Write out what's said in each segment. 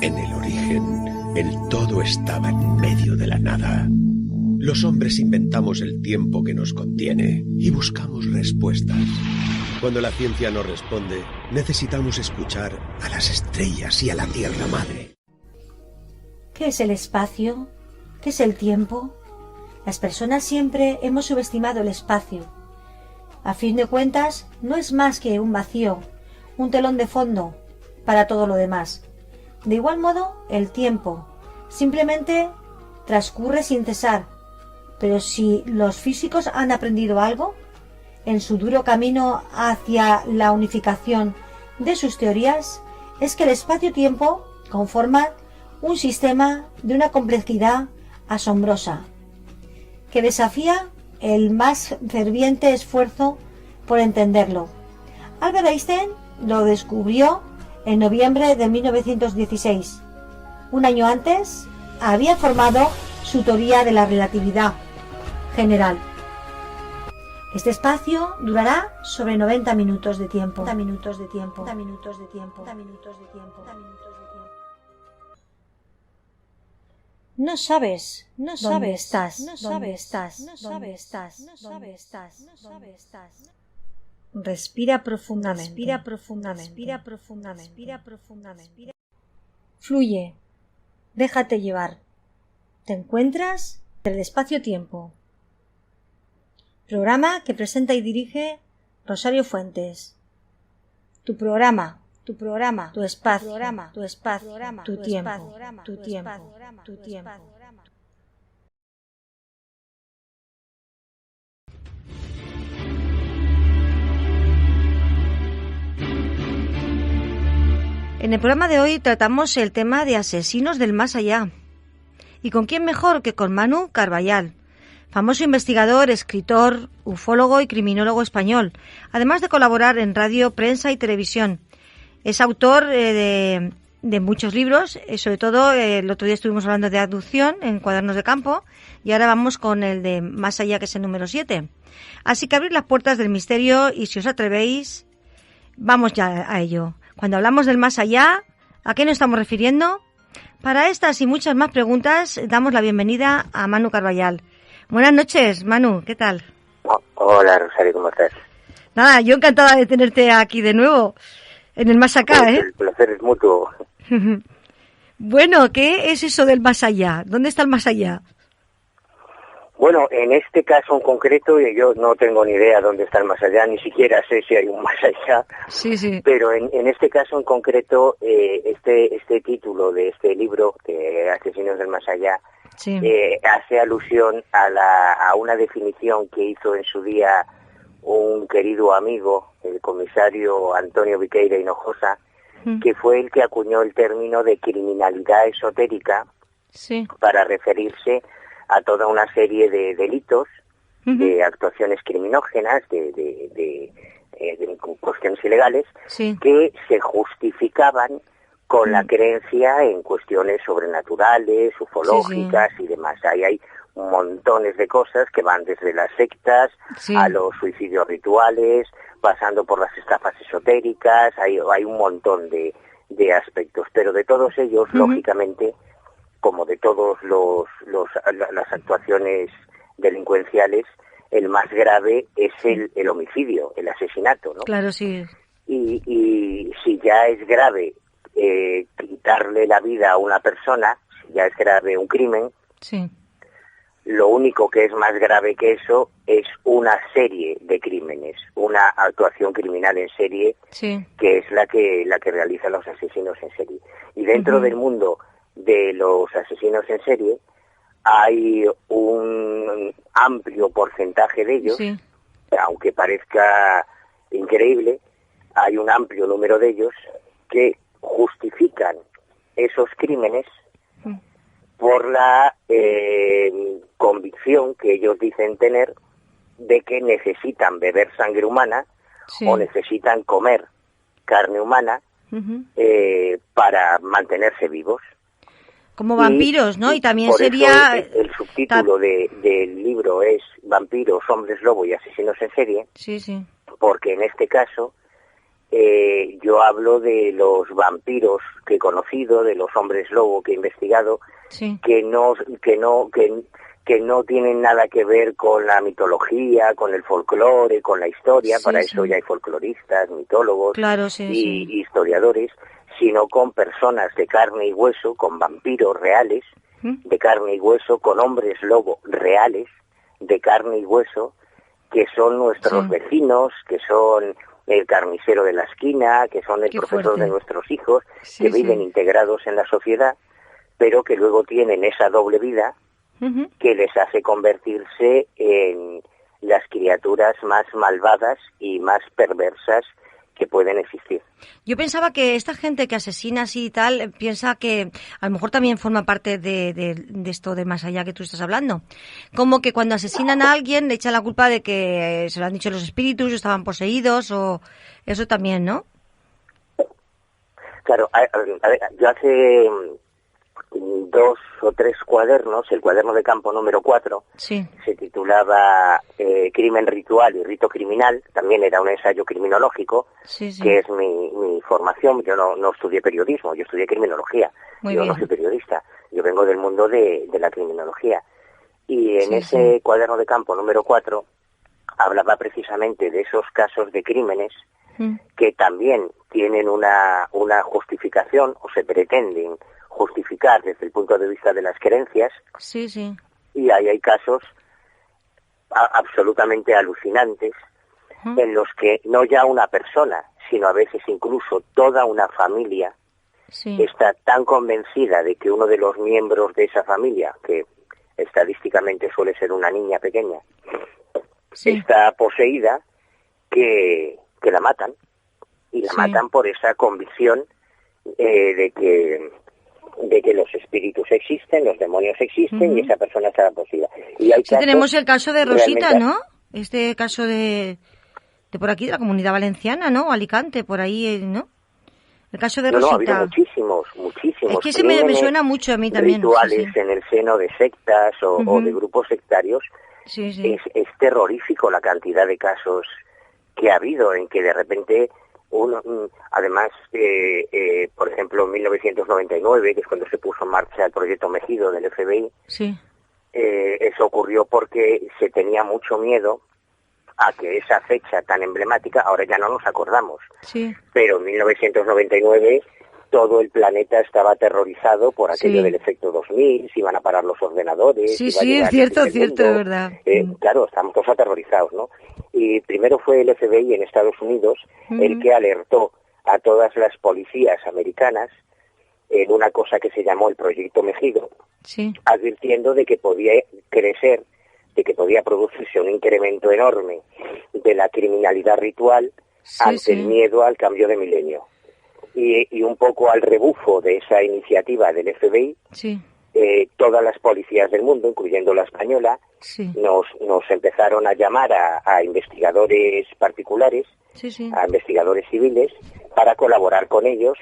En el origen, el todo estaba en medio de la nada. Los hombres inventamos el tiempo que nos contiene y buscamos respuestas. Cuando la ciencia no responde, necesitamos escuchar a las estrellas y a la Tierra Madre. ¿Qué es el espacio? ¿Qué es el tiempo? Las personas siempre hemos subestimado el espacio. A fin de cuentas, no es más que un vacío, un telón de fondo para todo lo demás. De igual modo, el tiempo simplemente transcurre sin cesar. Pero si los físicos han aprendido algo, en su duro camino hacia la unificación de sus teorías, es que el espacio-tiempo conforman un sistema de una complejidad asombrosa, que desafía el más ferviente esfuerzo por entenderlo. Albert Einstein lo descubrió en noviembre de 1916. Un año antes había formado su teoría de la relatividad general. Este espacio durará sobre 90 minutos de tiempo. No sabes dónde estás. Respira profundamente. Fluye. Déjate llevar. Te encuentras en el espacio-tiempo. Programa que presenta y dirige Rosario Fuentes. Tu programa, tu espacio, tu tiempo. En el programa de hoy tratamos el tema de asesinos del más allá. ¿Y con quién mejor que con Manu Carballal, famoso investigador, escritor, ufólogo y criminólogo español, además de colaborar en radio, prensa y televisión? Es autor de muchos libros, sobre todo el otro día estuvimos hablando de abducción en Cuadernos de Campo y ahora vamos con el de Más allá, que es el número 7. Así que abrid las puertas del misterio y si os atrevéis, vamos ya a ello. Cuando hablamos del más allá, ¿a qué nos estamos refiriendo? Para estas y muchas más preguntas damos la bienvenida a Manu Carballal. Buenas noches, Manu, ¿qué tal? Hola, Rosario, ¿cómo estás? Nada, yo encantada de tenerte aquí de nuevo, en el más acá, pues el placer es mutuo. Bueno, ¿qué es eso del más allá? ¿Dónde está el más allá? Bueno, en este caso en concreto yo no tengo ni idea dónde está el más allá, ni siquiera sé si hay un más allá. Sí. Pero en este caso en concreto, este título de este libro, de Asesinos del Más Allá, sí, hace alusión a una definición que hizo en su día un querido amigo, el comisario Antonio Viqueira Hinojosa, que fue el que acuñó el término de criminalidad esotérica, sí, para referirse a toda una serie de delitos, de actuaciones criminógenas, de cuestiones ilegales, sí, que se justificaban con la creencia en cuestiones sobrenaturales, ufológicas y demás. Ahí hay montones de cosas que van desde las sectas a los suicidios rituales, pasando por las estafas esotéricas, hay un montón de aspectos, pero de todos ellos, lógicamente, como de todos las actuaciones delincuenciales, el más grave es el homicidio, el asesinato, ¿no? Claro, sí. Y si ya es grave quitarle la vida a una persona, si ya es grave un crimen, sí, lo único que es más grave que eso es una serie de crímenes, una actuación criminal en serie, sí, que es la que realizan los asesinos en serie. Y dentro del mundo de los asesinos en serie hay un amplio porcentaje de ellos, sí, aunque parezca increíble, hay un amplio número de ellos que justifican esos crímenes por la convicción que ellos dicen tener de que necesitan beber sangre humana o necesitan comer carne humana para mantenerse vivos. Como vampiros, ¿no? Y también por sería... eso el subtítulo del libro es Vampiros, Hombres Lobo y Asesinos en Serie. Sí, sí. Porque en este caso yo hablo de los vampiros que he conocido, de los hombres lobo que he investigado, que no tienen nada que ver con la mitología, con el folclore, con la historia, para eso ya hay folcloristas, mitólogos y historiadores, sino con personas de carne y hueso, con vampiros reales, de carne y hueso, con hombres lobo reales, de carne y hueso, que son nuestros vecinos, que son el carnicero de la esquina, que son el profesor de nuestros hijos, que viven integrados en la sociedad, pero que luego tienen esa doble vida que les hace convertirse en las criaturas más malvadas y más perversas que pueden existir. Yo pensaba que esta gente que asesina así y tal, piensa que a lo mejor también forma parte de esto de más allá que tú estás hablando. Como que cuando asesinan a alguien le echan la culpa de que se lo han dicho los espíritus, o estaban poseídos, o eso también, ¿no? Claro, a ver, yo hace 2 o 3 cuadernos, el cuaderno de campo número 4, se titulaba Crimen ritual y rito criminal, también era un ensayo criminológico, que es mi formación. Yo no estudié periodismo, yo estudié criminología, no soy periodista, yo vengo del mundo de la criminología. Y en ese cuaderno de campo número 4 hablaba precisamente de esos casos de crímenes que también tienen una justificación, o se pretenden justificar desde el punto de vista de las creencias, y ahí hay casos absolutamente alucinantes en los que no ya una persona, sino a veces incluso toda una familia está tan convencida de que uno de los miembros de esa familia, que estadísticamente suele ser una niña pequeña, está poseída, que la matan, y la matan por esa convicción de que los espíritus existen, los demonios existen, y esa persona está poseída. Y hay tenemos el caso de Rosita, ¿no? Este caso de por aquí, de la Comunidad Valenciana, ¿no? Alicante, por ahí, ¿no? El caso de Rosita. No, ha habido muchísimos. Es que ese me suena mucho a mí también. Rituales en el seno de sectas o de grupos sectarios. Es terrorífico la cantidad de casos que ha habido en que de repente uno, además, por ejemplo, en 1999, que es cuando se puso en marcha el proyecto Mejido del FBI, eso ocurrió porque se tenía mucho miedo a que esa fecha tan emblemática, ahora ya no nos acordamos, pero en 1999 todo el planeta estaba aterrorizado por aquello del efecto 2000, se iban a parar los ordenadores. Es cierto, es verdad. Claro, estamos todos aterrorizados, ¿no? Y primero fue el FBI en Estados Unidos el que alertó a todas las policías americanas en una cosa que se llamó el Proyecto Mejido, advirtiendo de que podía crecer, de que podía producirse un incremento enorme de la criminalidad ritual ante el miedo al cambio de milenio. Y un poco al rebufo de esa iniciativa del FBI, todas las policías del mundo, incluyendo la española, nos empezaron a llamar a investigadores particulares, a investigadores civiles, para colaborar con ellos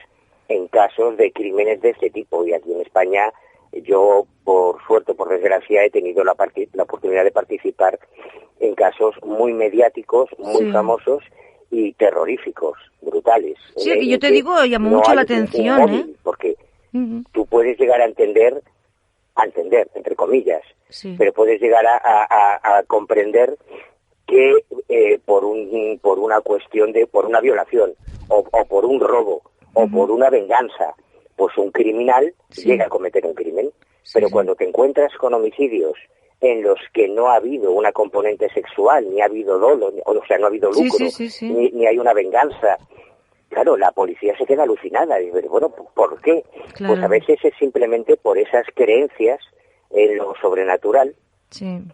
en casos de crímenes de este tipo. Y aquí en España, yo, por suerte, por desgracia, he tenido la oportunidad de participar en casos muy mediáticos, muy famosos y terroríficos, brutales. Sí, yo te digo, llamó mucho la atención, móvil, porque tú puedes llegar a entender, entre comillas, pero puedes llegar a comprender que por una cuestión por una violación, o por un robo, o por una venganza, pues un criminal llega a cometer un crimen. Pero cuando te encuentras con homicidios en los que no ha habido una componente sexual, ni ha habido dolo, o sea, no ha habido lucro, ni hay una venganza, claro, la policía se queda alucinada. Y bueno, ¿por qué? Pues a veces es simplemente por esas creencias en lo sobrenatural,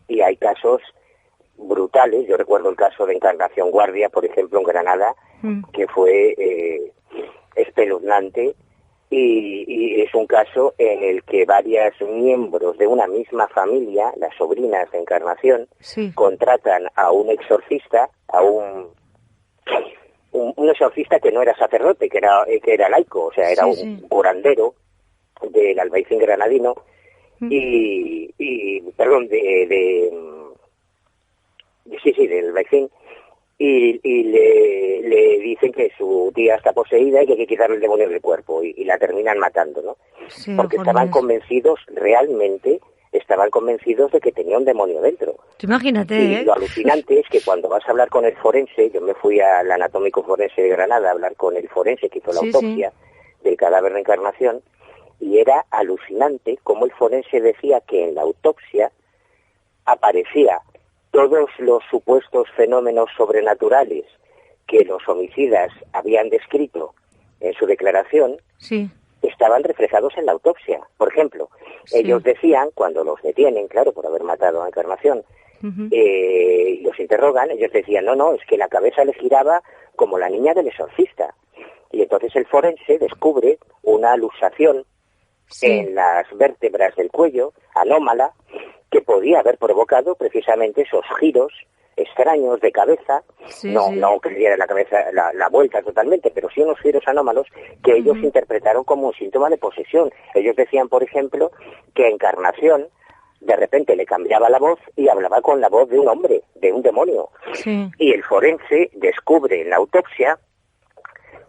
y hay casos brutales. Yo recuerdo el caso de Encarnación Guardia, por ejemplo, en Granada, que fue espeluznante. Y es un caso en el que varios miembros de una misma familia, las sobrinas de Encarnación, contratan a un exorcista, a un exorcista que no era sacerdote, que era laico, o sea, era un curandero del Albaicín granadino, del Albaicín, y le dicen que su tía está poseída y que hay que quitarle el demonio del cuerpo y la terminan matando, ¿no? Sí, porque estaban convencidos, realmente estaban convencidos de que tenía un demonio dentro. Imagínate, y lo alucinante es que cuando vas a hablar con el forense, yo me fui al anatómico forense de Granada a hablar con el forense que hizo la autopsia del cadáver de Encarnación, y era alucinante cómo el forense decía que en la autopsia aparecía todos los supuestos fenómenos sobrenaturales que los homicidas habían descrito en su declaración, estaban reflejados en la autopsia. Por ejemplo, ellos decían, cuando los detienen, claro, por haber matado a Encarnación, y los interrogan, ellos decían, no, es que la cabeza le giraba como la niña del exorcista. Y entonces el forense descubre una luxación en las vértebras del cuello, anómala, que podía haber provocado precisamente esos giros extraños de cabeza, no que le diera la cabeza la vuelta totalmente, pero sí unos giros anómalos que ellos interpretaron como un síntoma de posesión. Ellos decían, por ejemplo, que Encarnación de repente le cambiaba la voz y hablaba con la voz de un hombre, de un demonio. Y el forense descubre en la autopsia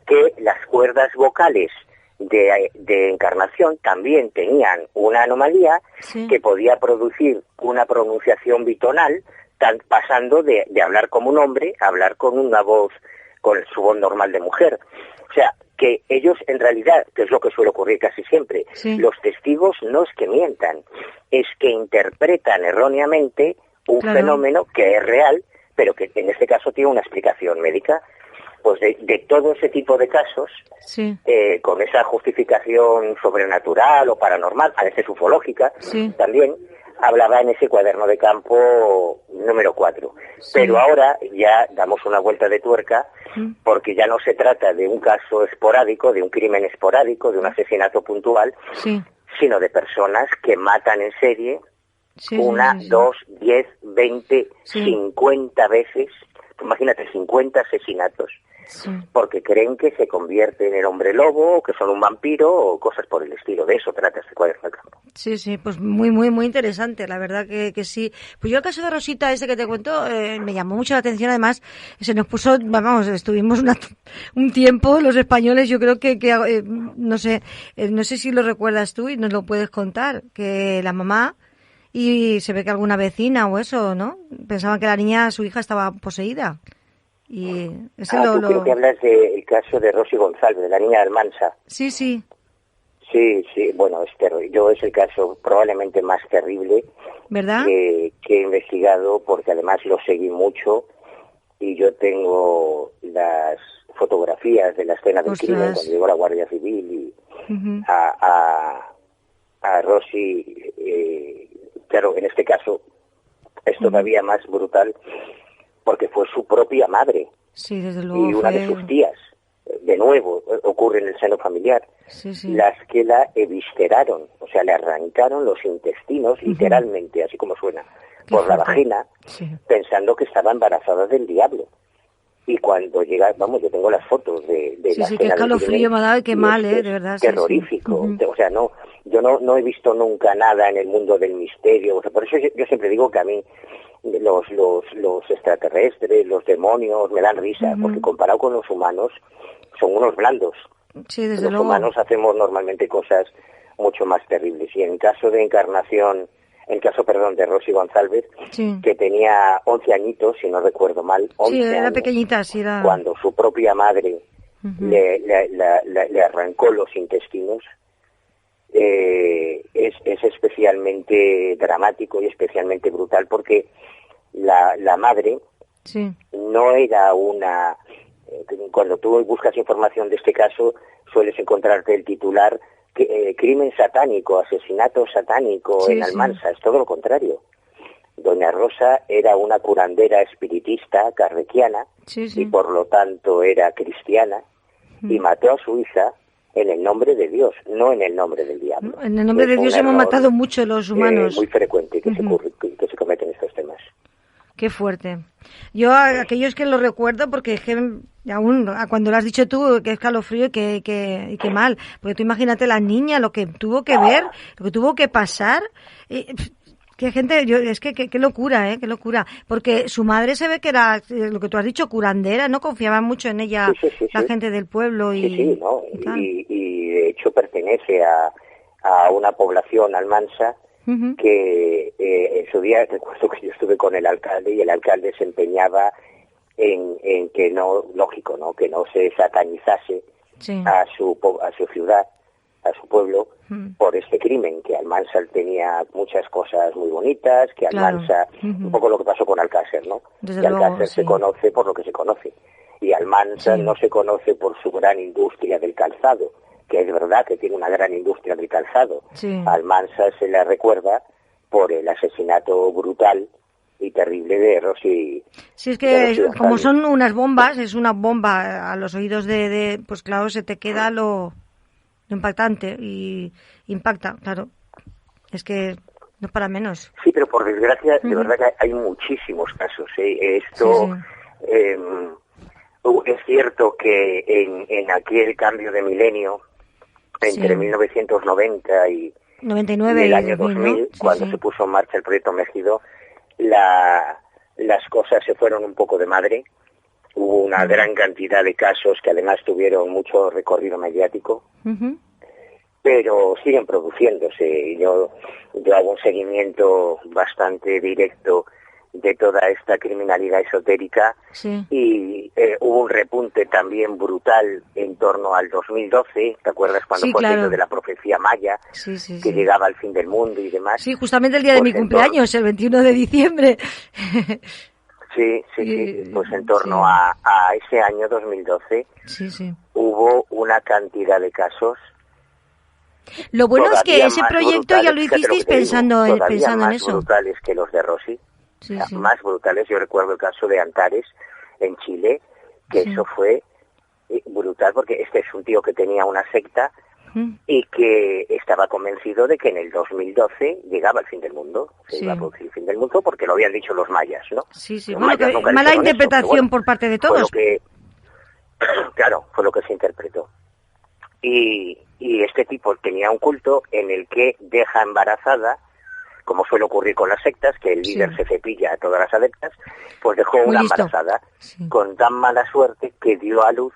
que las cuerdas vocales de Encarnación también tenían una anomalía que podía producir una pronunciación bitonal, pasando de hablar como un hombre a hablar con una voz, con su voz normal de mujer. O sea, que ellos en realidad, que es lo que suele ocurrir casi siempre, los testigos no es que mientan, es que interpretan erróneamente un fenómeno que es real, pero que en este caso tiene una explicación médica. Pues de todo ese tipo de casos, con esa justificación sobrenatural o paranormal, a veces ufológica, también hablaba en ese cuaderno de campo número 4. Pero ahora ya damos una vuelta de tuerca, porque ya no se trata de un caso esporádico, de un crimen esporádico, de un asesinato puntual, sino de personas que matan en serie 1, 2, 10, 20, 50 veces. Imagínate, 50 asesinatos. Porque creen que se convierte en el hombre lobo, o que son un vampiro, o cosas por el estilo. De eso trata este cuaderno de campo. Sí, pues muy interesante, la verdad que sí. Pues yo el caso de Rosita, ese que te cuento, me llamó mucho la atención. Además, se nos puso, estuvimos un tiempo los españoles, yo creo que no sé si lo recuerdas tú y nos lo puedes contar, que la mamá, y se ve que alguna vecina o eso, ¿no? Pensaban que la niña, su hija, estaba poseída. Y ese tú creo que hablas del caso de Rosy González, de la niña de Almansa. Sí, bueno, yo es el caso probablemente más terrible, ¿verdad?, que he investigado, porque además lo seguí mucho, y yo tengo las fotografías de la escena del crimen cuando llegó la Guardia Civil y a Rosy, claro, en este caso es todavía más brutal, porque fue su propia madre, desde luego, y una de sus tías, de nuevo, ocurre en el seno familiar, las que la evisceraron, o sea, le arrancaron los intestinos, literalmente, así como suena, por la vagina, pensando que estaba embarazada del diablo. Y cuando llega, yo tengo las fotos de la escena qué escalofrío me ha dado y qué mal, de verdad. Terrorífico. O sea, yo no he visto nunca nada en el mundo del misterio. O sea, por eso yo siempre digo que a mí los extraterrestres, los demonios me dan risa, porque comparado con los humanos son unos blandos. Desde los humanos hacemos normalmente cosas mucho más terribles. Y en el caso de Encarnación, de Rosy González, que tenía 11 añitos, si no recuerdo mal, 11 era años, pequeñita, cuando su propia madre le arrancó los intestinos, es especialmente dramático y especialmente brutal, porque la madre no era una... Cuando tú buscas información de este caso, sueles encontrarte el titular crimen satánico, asesinato satánico en Almansa. Es todo lo contrario. Doña Rosa era una curandera espiritista kardeciana y por lo tanto era cristiana, y mató a su hija en el nombre de Dios, no en el nombre del diablo. En el nombre de Dios hemos matado mucho los humanos. Muy frecuente que se cometen estos temas. Qué fuerte. Yo a aquellos que lo recuerdo, porque aún cuando lo has dicho tú, que escalofrío y que mal. Porque tú imagínate la niña, lo que tuvo que ver, lo que tuvo que pasar. Qué gente, es que qué locura, qué locura. Porque su madre se ve que era, lo que tú has dicho, curandera, ¿no? Confiaba mucho en ella la gente del pueblo y... ¿no? Y de hecho pertenece a una población almansa que en su día, recuerdo que yo estuve con el alcalde y el alcalde se empeñaba en que no, lógico, ¿no? Que no se satanizase a su ciudad, a su pueblo, por este crimen, que Almansa tenía muchas cosas muy bonitas, que Almansa, un poco lo que pasó con Alcácer, ¿no? Desde que luego, Alcácer se conoce por lo que se conoce, y Almansa no se conoce por su gran industria del calzado, que es verdad que tiene una gran industria del calzado. Almansa se le recuerda por el asesinato brutal y terrible de Rosy. Sí, es que como son unas bombas, es una bomba a los oídos pues claro, se te queda lo impactante y impacta, claro. Es que no es para menos. Sí, pero por desgracia, de verdad que hay muchísimos casos. Esto es cierto que en aquel cambio de milenio, entre 1990 y 99 y el año 2000, ¿no? Cuando se puso en marcha el proyecto Mégido, las cosas se fueron un poco de madre. Hubo una gran cantidad de casos que además tuvieron mucho recorrido mediático, pero siguen produciéndose. Yo hago un seguimiento bastante directo de toda esta criminalidad esotérica y hubo un repunte también brutal en torno al 2012, ¿te acuerdas cuando fue aquello de la profecía maya, que llegaba al fin del mundo y demás? Sí, justamente el día de mi cumpleaños, el 21 de diciembre. Pues en torno a ese año 2012 hubo una cantidad de casos. Lo bueno es que ese proyecto ya lo hicisteis pensando en eso. Más brutales que los de Rosy. Más brutales. Yo recuerdo el caso de Antares en Chile, que eso fue brutal, porque este es un tío que tenía una secta y que estaba convencido de que en el 2012 llegaba el fin del mundo, se iba a producir el fin del mundo, porque lo habían dicho los mayas, ¿no? Bueno, mala interpretación por parte de todos. Fue lo que se interpretó. Y este tipo tenía un culto en el que deja embarazada, como suele ocurrir con las sectas, que el líder se cepilla a todas las adeptas, pues dejó una embarazada con tan mala suerte que dio a luz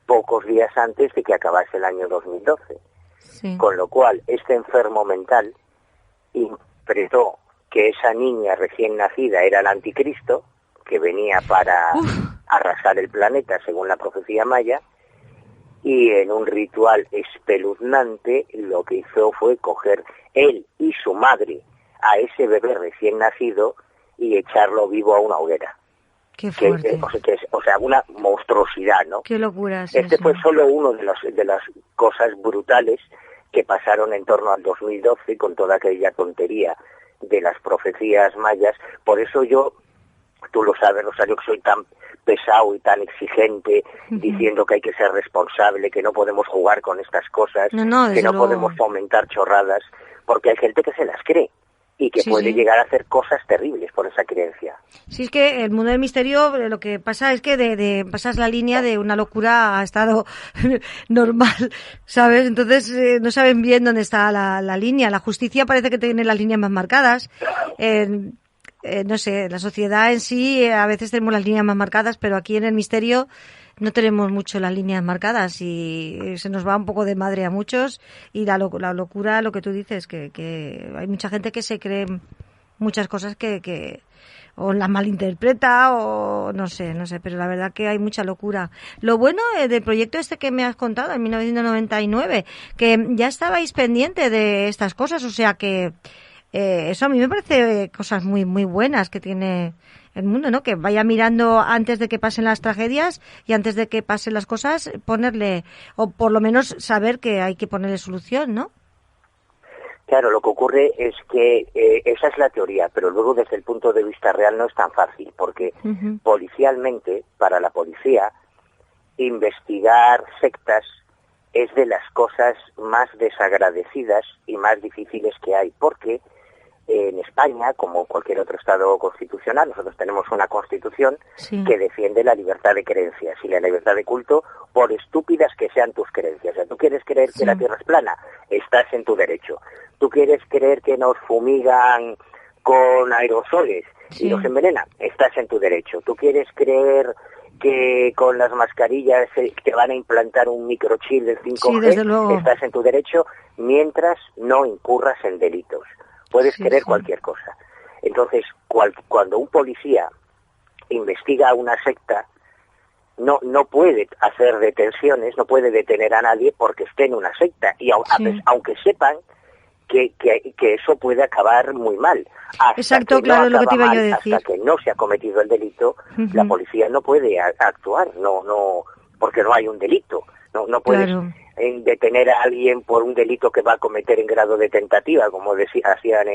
pocos días antes de que acabase el año 2012. Con lo cual, este enfermo mental interpretó que esa niña recién nacida era el anticristo, que venía para arrasar el planeta, según la profecía maya, y en un ritual espeluznante lo que hizo fue coger él y su madre a ese bebé recién nacido y echarlo vivo a una hoguera. Qué fuerte. O sea, una monstruosidad, ¿no? Qué locura. Fue solo uno de las cosas brutales que pasaron en torno al 2012 con toda aquella tontería de las profecías mayas. Por eso tú lo sabes, Rosario, que soy tan pesado y tan exigente, diciendo que hay que ser responsable, que no podemos jugar con estas cosas, que no podemos fomentar chorradas, porque hay gente que se las cree y que puede llegar a hacer cosas terribles por esa creencia. Sí, es que el mundo del misterio, lo que pasa es que pasas la línea de una locura a estado normal, ¿sabes? Entonces no saben bien dónde está la línea. La justicia parece que tiene las líneas más marcadas. No sé, la sociedad en sí a veces tenemos las líneas más marcadas, pero aquí en el misterio no tenemos mucho las líneas marcadas y se nos va un poco de madre a muchos y la locura, lo que tú dices, que hay mucha gente que se cree muchas cosas que o las malinterpreta o no sé, pero la verdad que hay mucha locura. Lo bueno del proyecto este que me has contado en 1999, que ya estabais pendiente de estas cosas, o sea que eso a mí me parece cosas muy muy buenas que tiene el mundo, ¿no? Que vaya mirando antes de que pasen las tragedias y antes de que pasen las cosas, ponerle, o por lo menos saber que hay que ponerle solución, ¿no? Claro, lo que ocurre es que esa es la teoría, pero luego desde el punto de vista real no es tan fácil, porque policialmente, para la policía, investigar sectas es de las cosas más desagradecidas y más difíciles que hay, porque en España, como cualquier otro estado constitucional, nosotros tenemos una constitución que defiende la libertad de creencias y la libertad de culto, por estúpidas que sean tus creencias. O sea, tú quieres creer que la Tierra es plana, estás en tu derecho. Tú quieres creer que nos fumigan con aerosoles y los envenena, estás en tu derecho. ¿Tú quieres creer que con las mascarillas te van a implantar un microchip del 5G? Sí, desde luego. Estás en tu derecho mientras no incurras en delitos. Puedes creer cualquier cosa. Entonces, cuando un policía investiga a una secta, no puede hacer detenciones, no puede detener a nadie porque esté en una secta, y aunque sepan que eso puede acabar muy mal. Exacto, claro, es lo que te iba yo a decir. Hasta que no se ha cometido el delito, la policía no puede actuar, no, porque no hay un delito. No puedes detener a alguien por un delito que va a cometer en grado de tentativa, como hacían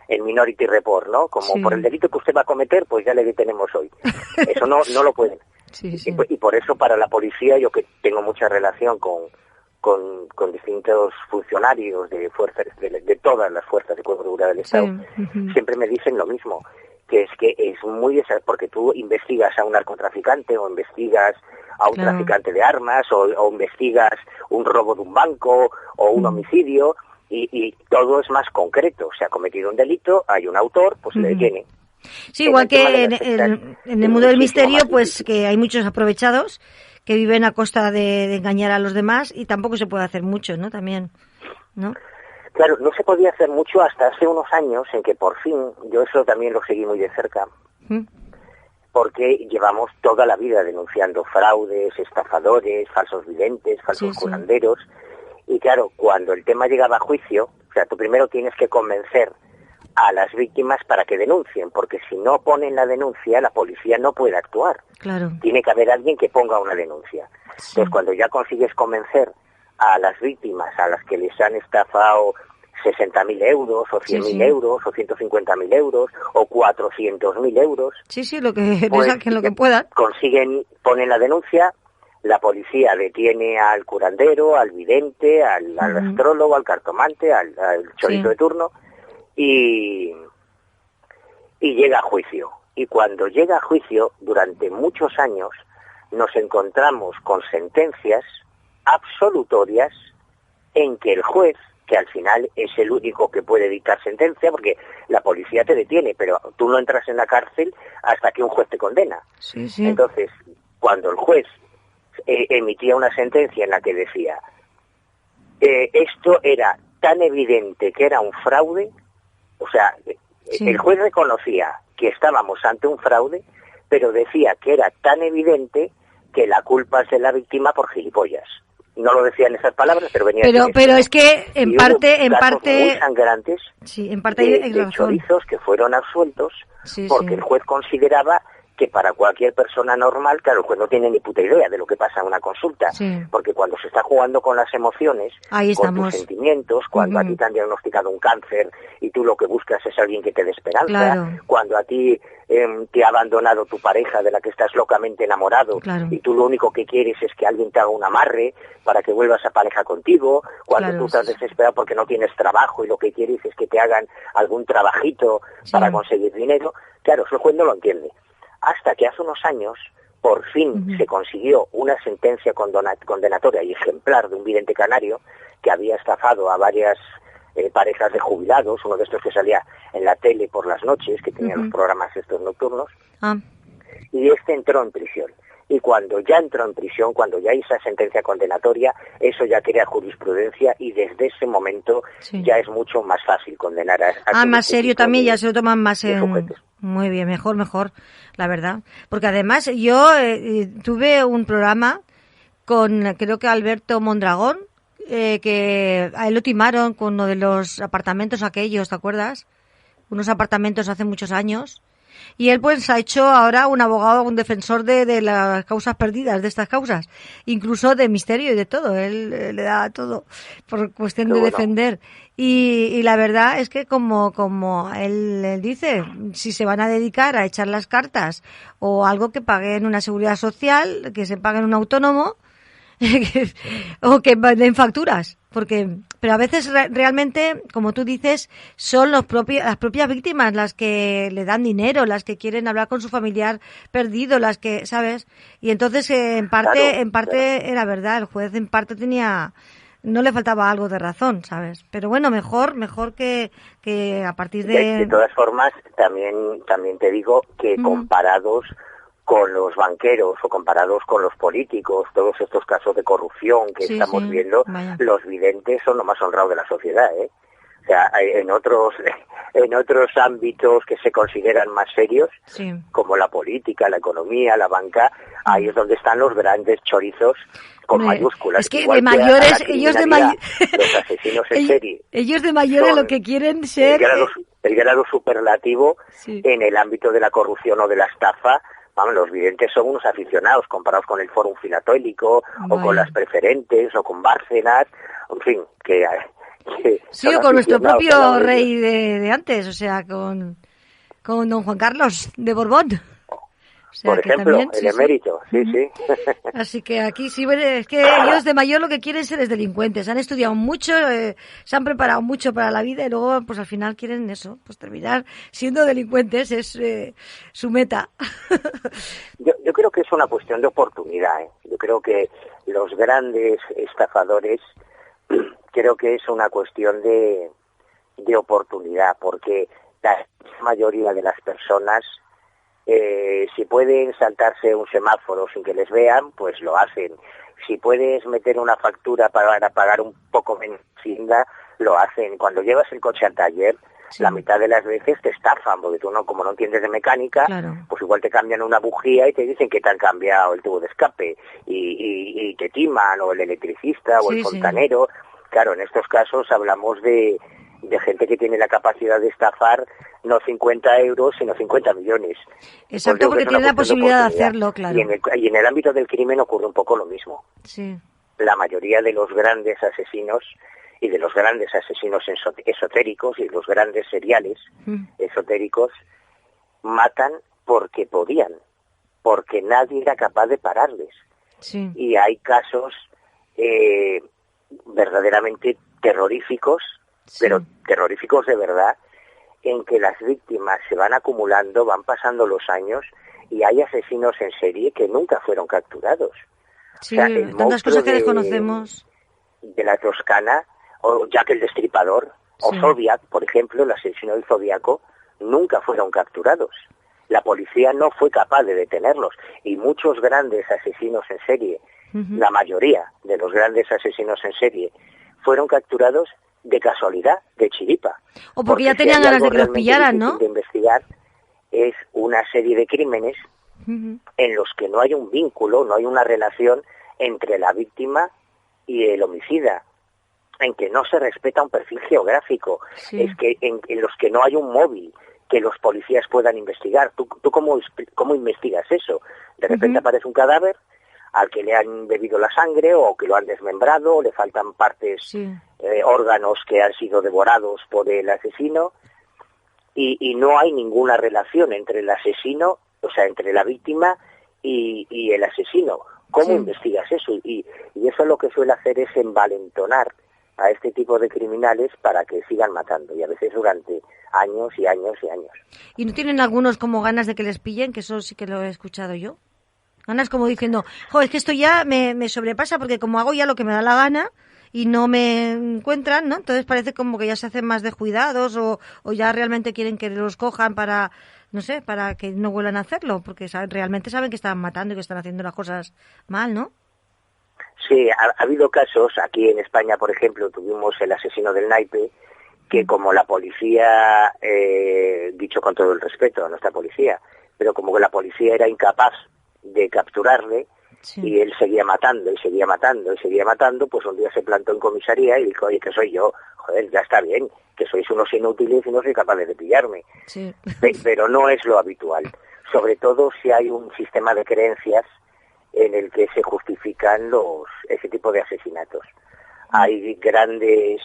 en Minority Report, ¿no? Como por el delito que usted va a cometer, pues ya le detenemos hoy. Eso no lo pueden. Y por eso para la policía, yo que tengo mucha relación con distintos funcionarios de fuerzas, de todas las fuerzas de cuerpo de seguridad del Estado, siempre me dicen lo mismo, que es muy porque tú investigas a un narcotraficante o investigas a un traficante de armas o investigas un robo de un banco o un homicidio y todo es más concreto. Se ha cometido un delito, hay un autor, pues se le detiene. Sí, igual que en el mundo del misterio, pues que hay muchos aprovechados que viven a costa de engañar a los demás y tampoco se puede hacer mucho, ¿no? También, ¿no? Claro, no se podía hacer mucho hasta hace unos años en que por fin, yo eso también lo seguí muy de cerca, porque llevamos toda la vida denunciando fraudes, estafadores, falsos videntes, falsos curanderos, y claro, cuando el tema llegaba a juicio, o sea, tú primero tienes que convencer a las víctimas para que denuncien, porque si no ponen la denuncia, la policía no puede actuar. Claro. Tiene que haber alguien que ponga una denuncia. Entonces, cuando ya consigues convencer a las víctimas a las que les han estafado 60.000 euros, o 100.000 euros, o 150.000 euros, o 400.000 euros... lo que pues, saquen lo que puedan. Ponen la denuncia, la policía detiene al curandero, al vidente, al astrólogo, al cartomante, al chorizo de turno, y llega a juicio. Y cuando llega a juicio, durante muchos años, nos encontramos con sentencias absolutorias en que el juez, que al final es el único que puede dictar sentencia, porque la policía te detiene, pero tú no entras en la cárcel hasta que un juez te condena. Entonces, cuando el juez emitía una sentencia en la que decía esto era tan evidente que era un fraude, o sea, el juez reconocía que estábamos ante un fraude, pero decía que era tan evidente que la culpa es de la víctima por gilipollas. No lo decía en esas palabras, pero venía pero es que en parte muy sangrantes en parte hay de chorizos que fueron absueltos porque el juez consideraba que para cualquier persona normal, claro, el juez no tiene ni puta idea de lo que pasa en una consulta, porque cuando se está jugando con las emociones, con tus sentimientos, cuando a ti te han diagnosticado un cáncer y tú lo que buscas es alguien que te dé esperanza, cuando a ti te ha abandonado tu pareja de la que estás locamente enamorado y tú lo único que quieres es que alguien te haga un amarre para que vuelvas a pareja contigo, cuando tú estás desesperado porque no tienes trabajo y lo que quieres es que te hagan algún trabajito para conseguir dinero, claro, eso el juez no lo entiende. Hasta que hace unos años, por fin se consiguió una sentencia condenatoria y ejemplar de un vidente canario que había estafado a varias parejas de jubilados, uno de estos que salía en la tele por las noches, que tenía los programas estos nocturnos, y este entró en prisión. Y cuando ya entró en prisión, cuando ya hizo esa sentencia condenatoria, eso ya crea jurisprudencia y desde ese momento ya es mucho más fácil condenar a más serio también, ya se lo toman más en... Muy bien, mejor, la verdad. Porque además yo tuve un programa con, creo que Alberto Mondragón, que a él lo timaron con uno de los apartamentos aquellos, ¿te acuerdas? Unos apartamentos hace muchos años. Y él pues ha hecho ahora un abogado, un defensor de las causas perdidas, de estas causas, incluso de misterio y de todo. Él le da todo por cuestión de defender. Y la verdad es que como él dice, si se van a dedicar a echar las cartas o algo que paguen una seguridad social, que se paguen un autónomo, o que den facturas, pero a veces realmente, como tú dices, son las propias víctimas las que le dan dinero, las que quieren hablar con su familiar perdido, las que, ¿sabes? Y entonces en parte era verdad, el juez en parte tenía no le faltaba algo de razón, ¿sabes? Pero bueno, mejor que a partir De todas formas, también te digo que comparados con los banqueros o comparados con los políticos, todos estos casos de corrupción que estamos viendo, los videntes son lo más honrado de la sociedad, ¿eh? O sea, en otros ámbitos que se consideran más serios, como la política, la economía, la banca, ahí es donde están los grandes chorizos con mayúsculas. Es que de mayores, ellos de mayores, los asesinos en serie. Ellos de mayores lo que quieren ser... El grado superlativo en el ámbito de la corrupción o de la estafa. Vamos, los videntes son unos aficionados comparados con el Fórum Filatélico o con las preferentes o con Bárcenas, en fin, que sí, o con nuestro propio rey de antes, o sea, con don Juan Carlos de Borbón. O sea, por ejemplo, también, el emérito, sí. Así que aquí sí, es que ellos de mayor lo que quieren ser es delincuentes. Han estudiado mucho, se han preparado mucho para la vida y luego, pues al final quieren eso, pues terminar siendo delincuentes, es su meta. Yo creo que es una cuestión de oportunidad, ¿eh? Yo creo que los grandes estafadores, creo que es una cuestión de oportunidad, porque la mayoría de las personas, si pueden saltarse un semáforo sin que les vean, pues lo hacen. Si puedes meter una factura para pagar un poco menos Hacienda, lo hacen. Cuando llevas el coche al taller, la mitad de las veces te estafan, porque tú como no entiendes de mecánica, pues igual te cambian una bujía y te dicen que te han cambiado el tubo de escape y te timan, o el electricista o el fontanero. Claro, en estos casos hablamos de gente que tiene la capacidad de estafar no 50 euros, sino 50 millones. Exacto, porque tiene la posibilidad de hacerlo, claro. Y en el ámbito del crimen ocurre un poco lo mismo. Sí. La mayoría de los grandes asesinos y de los grandes asesinos esotéricos y los grandes seriales esotéricos matan porque podían, porque nadie era capaz de pararles. Sí. Y hay casos verdaderamente terroríficos, pero terroríficos de verdad, en que las víctimas se van acumulando, van pasando los años y hay asesinos en serie que nunca fueron capturados. Sí, o sea, tantas cosas que desconocemos. De la Toscana, o Jack el Destripador, o Zodiac, por ejemplo, el asesino del Zodiaco, nunca fueron capturados. La policía no fue capaz de detenerlos. Y muchos grandes asesinos en serie, la mayoría de los grandes asesinos en serie, fueron capturados de casualidad, de chiripa. O porque ya tenían ganas de que los pillaran, ¿no? De investigar es una serie de crímenes en los que no hay un vínculo, no hay una relación entre la víctima y el homicida, en que no se respeta un perfil geográfico, es que en los que no hay un móvil que los policías puedan investigar. ¿Tú cómo investigas eso? De repente aparece un cadáver al que le han bebido la sangre o que lo han desmembrado, o le faltan partes, órganos que han sido devorados por el asesino, y no hay ninguna relación entre el asesino, o sea, entre la víctima y el asesino. ¿Cómo investigas eso? Y eso lo que suele hacer es envalentonar a este tipo de criminales para que sigan matando, y a veces durante años y años y años. ¿Y no tienen algunos como ganas de que les pillen? Que eso sí que lo he escuchado yo. Ganas como diciendo, es que esto ya me sobrepasa, porque como hago ya lo que me da la gana y no me encuentran, ¿no? Entonces parece como que ya se hacen más descuidados o ya realmente quieren que los cojan para, no sé, para que no vuelvan a hacerlo, porque realmente saben que están matando y que están haciendo las cosas mal, ¿no? Sí, ha habido casos, aquí en España, por ejemplo, tuvimos el asesino del naipe, que como la policía, dicho con todo el respeto a nuestra policía, pero como que la policía era incapaz de capturarle, y él seguía matando, y seguía matando, y seguía matando, pues un día se plantó en comisaría y dijo, oye, que soy yo, joder, ya está bien, que sois unos inútiles y no sois capaces de pillarme. Sí. Pero no es lo habitual, sobre todo si hay un sistema de creencias en el que se justifican ese tipo de asesinatos. Hay grandes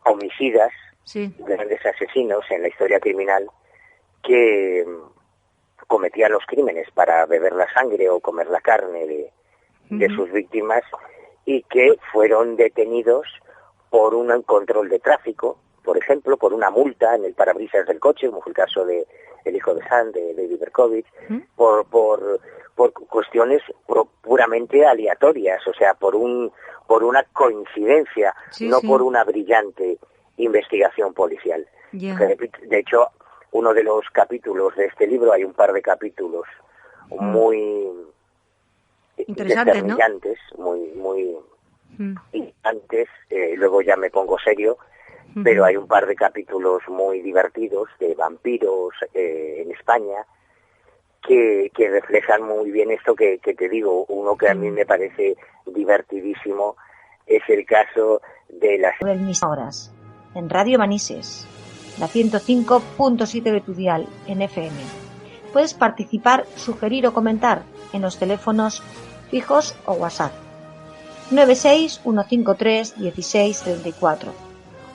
homicidas, grandes asesinos en la historia criminal que cometían los crímenes para beber la sangre o comer la carne de sus víctimas, y que fueron detenidos por un control de tráfico, por ejemplo, por una multa en el parabrisas del coche, como fue el caso de el hijo de Sam, de David Berkowitz, por cuestiones puramente aleatorias, o sea, por una coincidencia, no por una brillante investigación policial. De hecho, uno de los capítulos de este libro, hay un par de capítulos muy determinantes, ¿no? muy interesantes, luego ya me pongo serio, pero hay un par de capítulos muy divertidos de vampiros en España que reflejan muy bien esto que te digo. Uno que a mí me parece divertidísimo es el caso de las... Horas, en Radio Manises, la 105.7 de tu dial, en FM. Puedes participar, sugerir o comentar en los teléfonos fijos o WhatsApp 96 153 16 34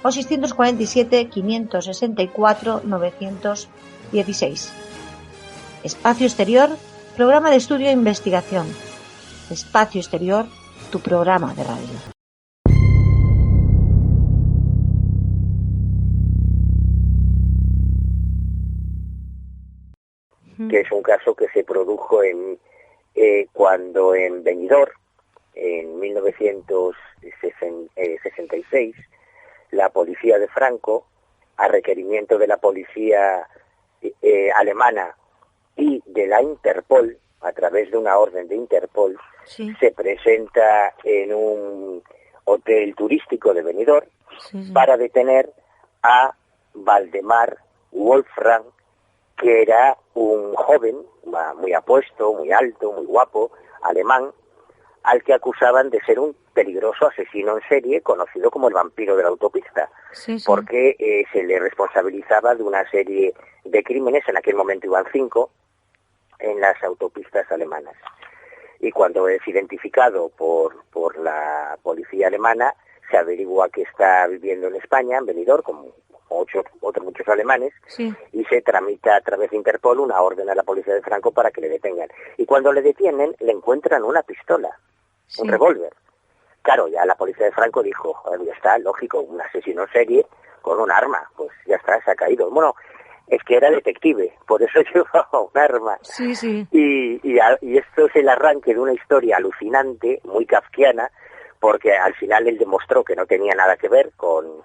o 647 564 916. Espacio Exterior, programa de estudio e investigación. Espacio Exterior, tu programa de radio. Que es un caso que se produjo cuando en Benidorm, en 1966, la policía de Franco, a requerimiento de la policía alemana y de la Interpol, a través de una orden de Interpol, se presenta en un hotel turístico de Benidorm para detener a Valdemar Wolfram, que era un joven muy apuesto, muy alto, muy guapo, alemán, al que acusaban de ser un peligroso asesino en serie, conocido como el vampiro de la autopista, porque se le responsabilizaba de una serie de crímenes, en aquel momento iban 5, en las autopistas alemanas. Y cuando es identificado por la policía alemana, se averigua que está viviendo en España, en Benidorm, como otros muchos alemanes, y se tramita a través de Interpol una orden a la policía de Franco para que le detengan. Y cuando le detienen, le encuentran una pistola, un revólver. Claro, ya la policía de Franco dijo, ya está, lógico, un asesino en serie con un arma, pues ya está, se ha caído. Bueno, es que era detective, por eso llevaba un arma. Y esto es el arranque de una historia alucinante, muy kafkiana, porque al final él demostró que no tenía nada que ver con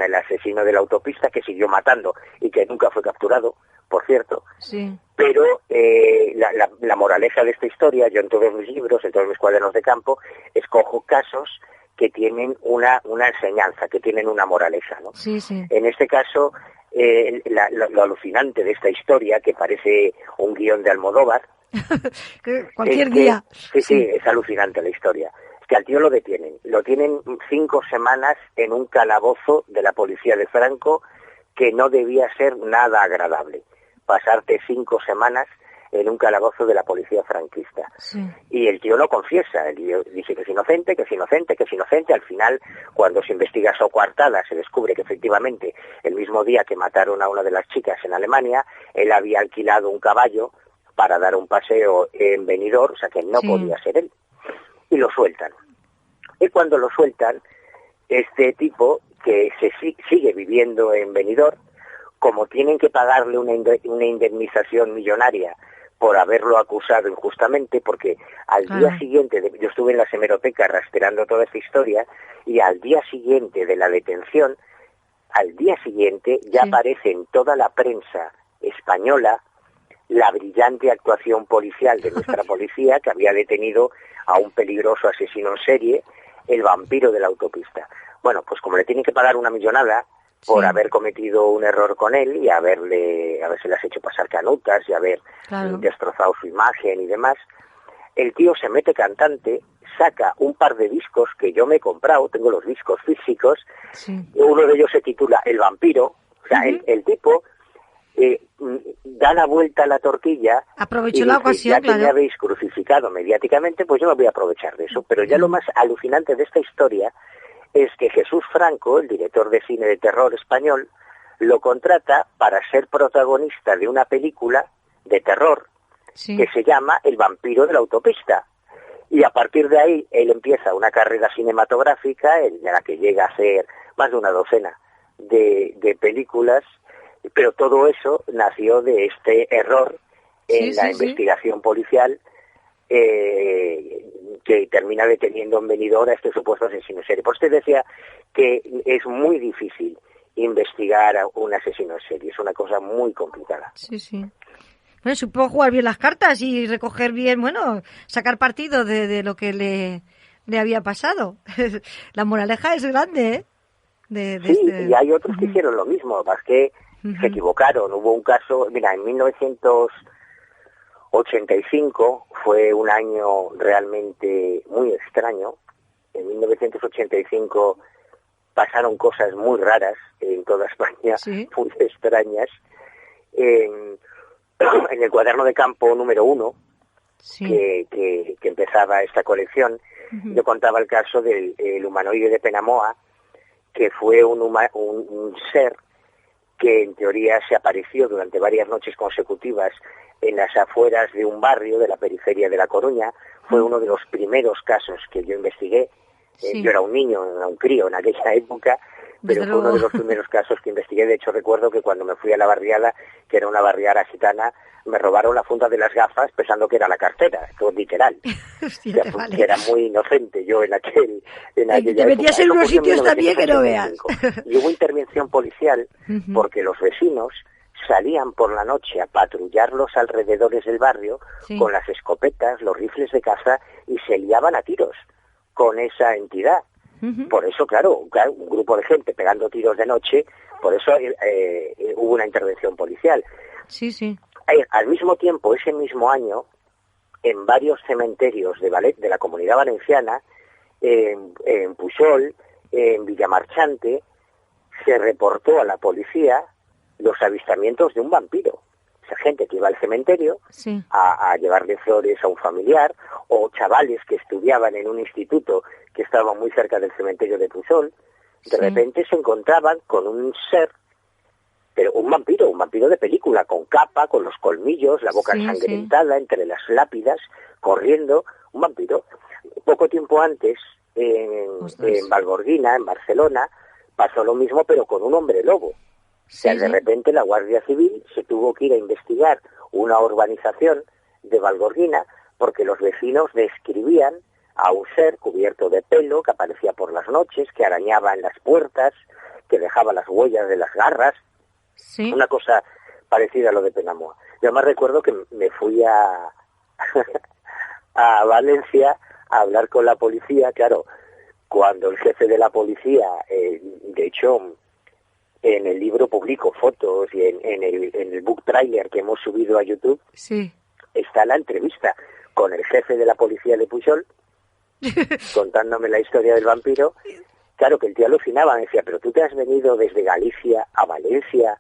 el asesino de la autopista, que siguió matando y que nunca fue capturado, por cierto. Pero la moraleja de esta historia, yo en todos mis libros, en todos mis cuadernos de campo, escojo casos que tienen una enseñanza, que tienen una moraleja, ¿no? En este caso, lo alucinante de esta historia, que parece un guión de Almodóvar, cualquier día. Es alucinante la historia. Es que al tío lo tienen 5 semanas en un calabozo de la policía de Franco, que no debía ser nada agradable, pasarte 5 semanas en un calabozo de la policía franquista. Y el tío lo confiesa, el tío dice que es inocente, al final, cuando se investiga su coartada, se descubre que efectivamente, el mismo día que mataron a una de las chicas en Alemania, él había alquilado un caballo para dar un paseo en Benidorm, o sea que no podía ser él. Y lo sueltan. Y cuando lo sueltan, este tipo, que sigue viviendo en Benidorm, como tienen que pagarle una indemnización millonaria por haberlo acusado injustamente, porque al día siguiente, yo estuve en las hemerotecas rastreando toda esta historia, y al día siguiente de la detención, ya aparece en toda la prensa española la brillante actuación policial de nuestra policía, que había detenido a un peligroso asesino en serie, el vampiro de la autopista. Bueno, pues como le tienen que pagar una millonada por haber cometido un error con él y haberse las hecho pasar canutas y haber destrozado su imagen y demás, el tío se mete cantante, saca un par de discos que yo me he comprado, tengo los discos físicos, uno de ellos se titula El vampiro, o sea, el tipo da la vuelta a la tortilla. Aprovechó la ocasión, ya que me habéis crucificado mediáticamente, pues yo me voy a aprovechar de eso. Pero ya lo más alucinante de esta historia es que Jesús Franco, el director de cine de terror español, lo contrata para ser protagonista de una película de terror que se llama El vampiro de la autopista. Y a partir de ahí él empieza una carrera cinematográfica en la que llega a hacer más de una docena de películas. Pero todo eso nació de este error en la investigación policial, que termina deteniendo en Benidorm a este supuesto asesino en serie. Por eso te decía que es muy difícil investigar a un asesino en serie, es una cosa muy complicada. Sí, sí. Bueno, supongo jugar bien las cartas y recoger bien, bueno, sacar partido de lo que le había pasado. La moraleja es grande, ¿eh? Y hay otros que hicieron lo mismo, más que se equivocaron. Hubo un caso, mira, en 1985 fue un año realmente muy extraño. En 1985 pasaron cosas muy raras en toda España, muy extrañas. En el cuaderno de campo número 1, que empezaba esta colección, yo contaba el caso del humanoide de Penamoa, que fue un ser que en teoría se apareció durante varias noches consecutivas en las afueras de un barrio de la periferia de La Coruña. Fue uno de los primeros casos que yo investigué. Yo era un niño, era un crío en aquella época, pero fue uno de los primeros casos que investigué. De hecho, recuerdo que cuando me fui a la barriada, que era una barriada gitana, me robaron la funda de las gafas pensando que era la cartera, todo literal. Hostia, Que era muy inocente yo en aquella te metías en unos sitios también que no veas. Y hubo intervención policial porque los vecinos salían por la noche a patrullar los alrededores del barrio con las escopetas, los rifles de caza, y se liaban a tiros con esa entidad. Por eso, claro, un grupo de gente pegando tiros de noche, por eso hubo una intervención policial. Sí. Al mismo tiempo, ese mismo año, en varios cementerios de la Comunidad Valenciana, en Pujol, en Villamarchante, se reportó a la policía los avistamientos de un vampiro. O sea, gente que iba al cementerio a llevarle flores a un familiar, o chavales que estudiaban en un instituto que estaba muy cerca del cementerio de Pujol, de repente se encontraban con un ser, pero un vampiro de película, con capa, con los colmillos, la boca ensangrentada, entre las lápidas, corriendo, un vampiro. Poco tiempo antes, en Valgorguina, en Barcelona, pasó lo mismo, pero con un hombre lobo. O sea, de repente la Guardia Civil se tuvo que ir a investigar una urbanización de Valgorguina porque los vecinos describían a un ser cubierto de pelo que aparecía por las noches, que arañaba en las puertas, que dejaba las huellas de las garras. Una cosa parecida a lo de Penamoa. Yo además recuerdo que me fui a Valencia a hablar con la policía. Claro, cuando el jefe de la policía, de hecho, en el libro publico fotos y en el book trailer que hemos subido a YouTube, está la entrevista con el jefe de la policía de Pujol, contándome la historia del vampiro. Claro que el tío alucinaba, me decía, pero tú te has venido desde Galicia a Valencia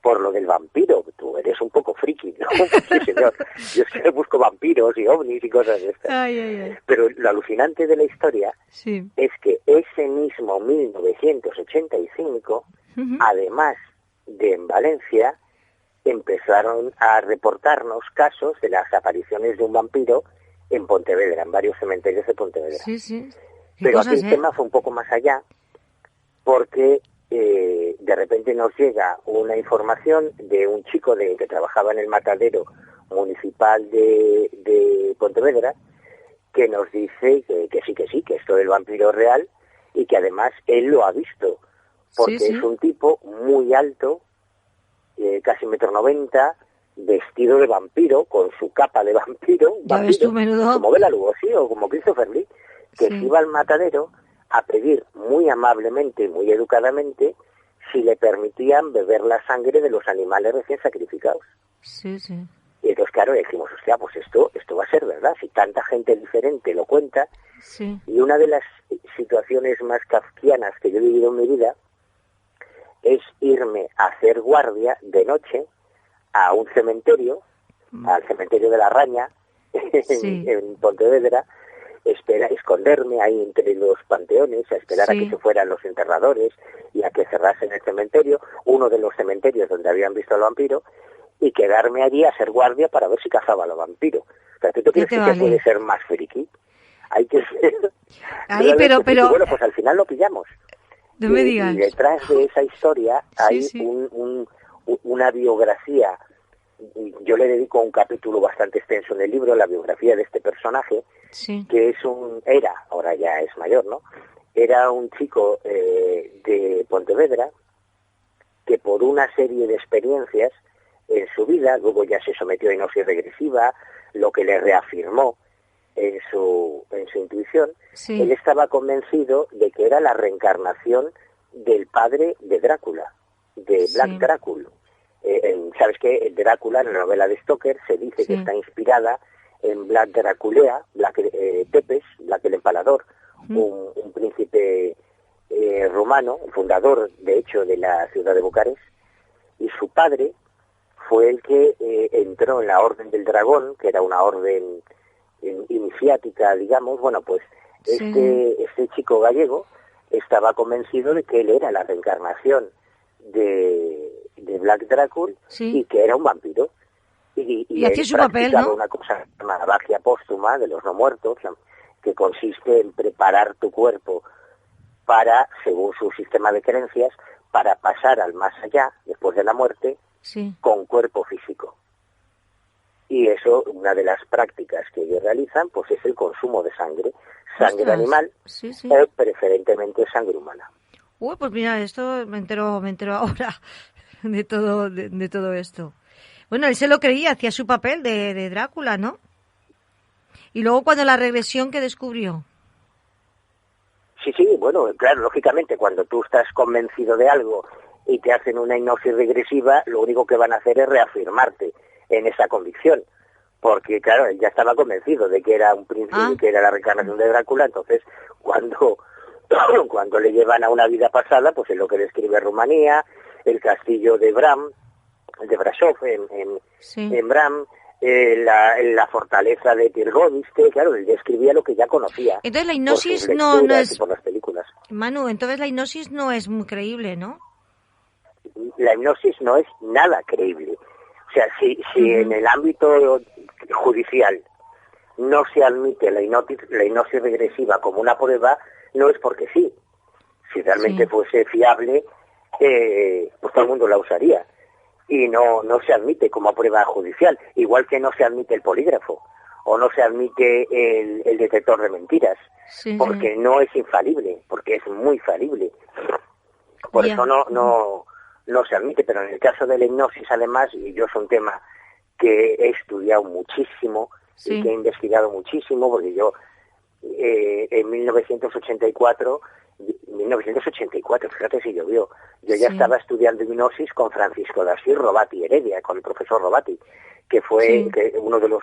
por lo del vampiro, tú eres un poco friki, ¿no? Sí, señor, yo es que busco vampiros y ovnis y cosas de estas. Pero lo alucinante de la historia es que ese mismo 1985, además de en Valencia, empezaron a reportarnos casos de las apariciones de un vampiro en Pontevedra, en varios cementerios de Pontevedra. Pero aquí el tema fue un poco más allá, porque de repente nos llega una información de un chico que trabajaba en el matadero municipal de Pontevedra, que nos dice que sí, que esto del vampiro es real, y que además él lo ha visto, porque es un tipo muy alto, casi 1,90 m, vestido de vampiro, con su capa de vampiro, como Bela Lugosi o como Christopher Lee, que se iba al matadero a pedir muy amablemente, muy educadamente, si le permitían beber la sangre de los animales recién sacrificados. Y entonces, claro, dijimos, hostia, pues esto va a ser verdad, si tanta gente diferente lo cuenta. Y una de las situaciones más kafkianas que yo he vivido en mi vida es irme a hacer guardia de noche a un cementerio, al cementerio de la Raña, en Pontevedra, esconderme ahí entre los panteones, a esperar a que se fueran los enterradores y a que cerrasen el cementerio, uno de los cementerios donde habían visto al vampiro, y quedarme allí a hacer guardia para ver si cazaba al vampiro. O sea, ¿tú crees que puede ser más friki? Hay que ser... pero... Bueno, pues al final lo pillamos. No me digas. Y detrás de esa historia hay una biografía yo le dedico un capítulo bastante extenso en el libro, la biografía de este personaje, que ahora ya es mayor, ¿no? Era un chico de Pontevedra que por una serie de experiencias en su vida, luego ya se sometió a hipnosis regresiva, lo que le reafirmó en su intuición, él estaba convencido de que era la reencarnación del padre de Drácula, de Vlad Drácula. ¿Sabes qué? Drácula, en la novela de Stoker, se dice que está inspirada en Vlad Draculea, Tepes, Vlad el Empalador, un príncipe rumano, el fundador, de hecho, de la ciudad de Bucarest, y su padre fue el que entró en la Orden del Dragón, que era una orden iniciática, digamos. Bueno, pues este chico gallego estaba convencido de que él era la reencarnación de Vlad Drácula y que era un vampiro. Y hacía su papel, ¿no? Una cosa llamada magia póstuma de los no muertos, que consiste en preparar tu cuerpo para, según su sistema de creencias, para pasar al más allá, después de la muerte, con cuerpo físico. Y eso, una de las prácticas que ellos realizan, pues es el consumo de sangre animal, preferentemente sangre humana. Uy, pues mira, esto me entero ahora de todo esto. Bueno, él se lo creía, hacía su papel de Drácula, ¿no? Y luego cuando la regresión, ¿qué descubrió? Sí, bueno, claro, lógicamente, cuando tú estás convencido de algo y te hacen una hipnosis regresiva, lo único que van a hacer es reafirmarte en esa convicción. Porque, claro, él ya estaba convencido de que era un príncipe, que era la reencarnación de Drácula. Entonces, cuando le llevan a una vida pasada, pues es lo que describe Rumanía, el castillo de Bram, de Brasov en Bram, la fortaleza de Tirgoviste, claro, él describía lo que ya conocía. Entonces la hipnosis no es... por las películas. Manu, entonces la hipnosis no es muy creíble, ¿no? La hipnosis no es nada creíble. O sea, si en el ámbito judicial no se admite la hipnosis regresiva como una prueba, no es porque sí. Si realmente fuese fiable, pues todo el mundo la usaría. Y no se admite como prueba judicial, igual que no se admite el polígrafo o no se admite el detector de mentiras, porque no es infalible, porque es muy falible. Por eso no se admite. Pero en el caso de la hipnosis, además, y yo es un tema que he estudiado muchísimo y que he investigado muchísimo, porque yo en 1984, fíjate si llovió, yo ya estaba estudiando hipnosis con Francisco de Asís Robati Heredia, con el profesor Robati, que fue uno de los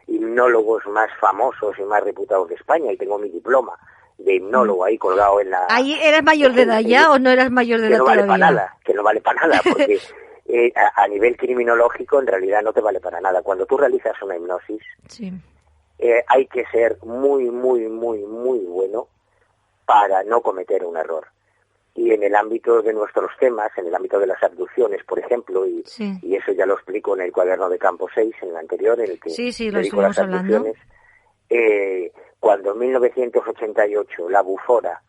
hipnólogos más famosos y más reputados de España, y tengo mi diploma de hipnólogo ahí colgado en la... ¿Ahí eras mayor de edad ya o no eras mayor de edad todavía? Que no vale para nada, porque a nivel criminológico en realidad no te vale para nada. Cuando tú realizas una hipnosis, hay que ser muy, muy, muy, muy bueno para no cometer un error. Y en el ámbito de nuestros temas, en el ámbito de las abducciones, por ejemplo, y eso ya lo explico en el cuaderno de Campo 6, en el anterior, en el que dedico las abducciones, cuando en 1988 la Bufora,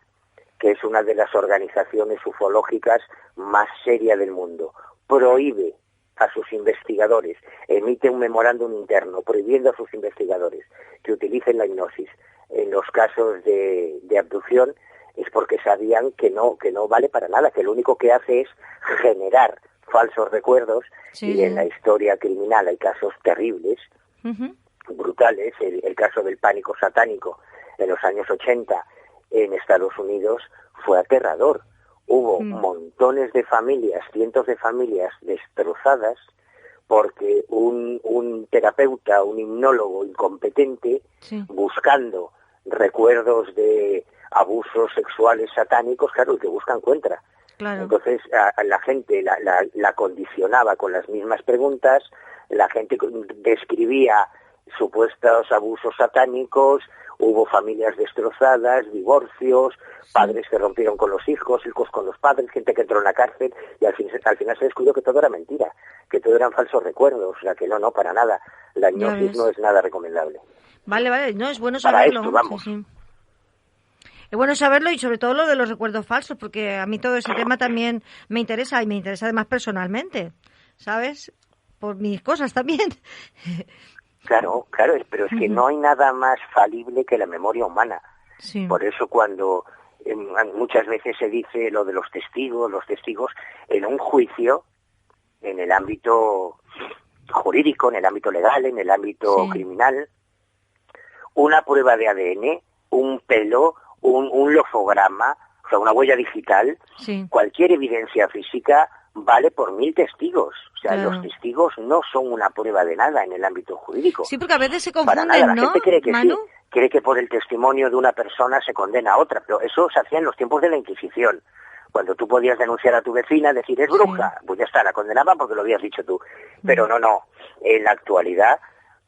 que es una de las organizaciones ufológicas más serias del mundo, prohíbe a sus investigadores, emite un memorándum interno prohibiendo a sus investigadores que utilicen la hipnosis en los casos de abducción, es porque sabían que no vale para nada, que lo único que hace es generar falsos recuerdos. Y en la historia criminal hay casos terribles, brutales. El caso del pánico satánico en los años 80 en Estados Unidos fue aterrador. Hubo montones de familias, cientos de familias destrozadas porque un terapeuta, un hipnólogo incompetente, buscando recuerdos de abusos sexuales satánicos, claro, el que busca encuentra. Entonces a la gente la condicionaba con las mismas preguntas, la gente describía supuestos abusos satánicos, hubo familias destrozadas, divorcios, padres que rompieron con los hijos con los padres, gente que entró en la cárcel, y al final se descubrió que todo era mentira, que todo eran falsos recuerdos. O sea, que no, para nada. La hipnosis no es nada recomendable. Vale, no, es bueno saberlo. Para esto, vamos. Es bueno saberlo, y sobre todo lo de los recuerdos falsos, porque a mí todo ese tema también me interesa, y me interesa además personalmente, ¿sabes? por mis cosas también. Claro, pero es que no hay nada más falible que la memoria humana. Sí. Por eso cuando muchas veces se dice lo de los testigos en un juicio, en el ámbito jurídico, en el ámbito legal, en el ámbito criminal, una prueba de ADN, un pelo, un lofograma, o sea, una huella digital, cualquier evidencia física vale por 1000 testigos. O sea, los testigos no son una prueba de nada en el ámbito jurídico. Sí, porque a veces se confunden, para nada. La ¿no, gente cree que Manu? sí, cree que por el testimonio de una persona se condena a otra, pero eso se hacía en los tiempos de la Inquisición. Cuando tú podías denunciar a tu vecina, decir, es bruja, pues ya está, la condenaban porque lo habías dicho tú. Pero no. En la actualidad,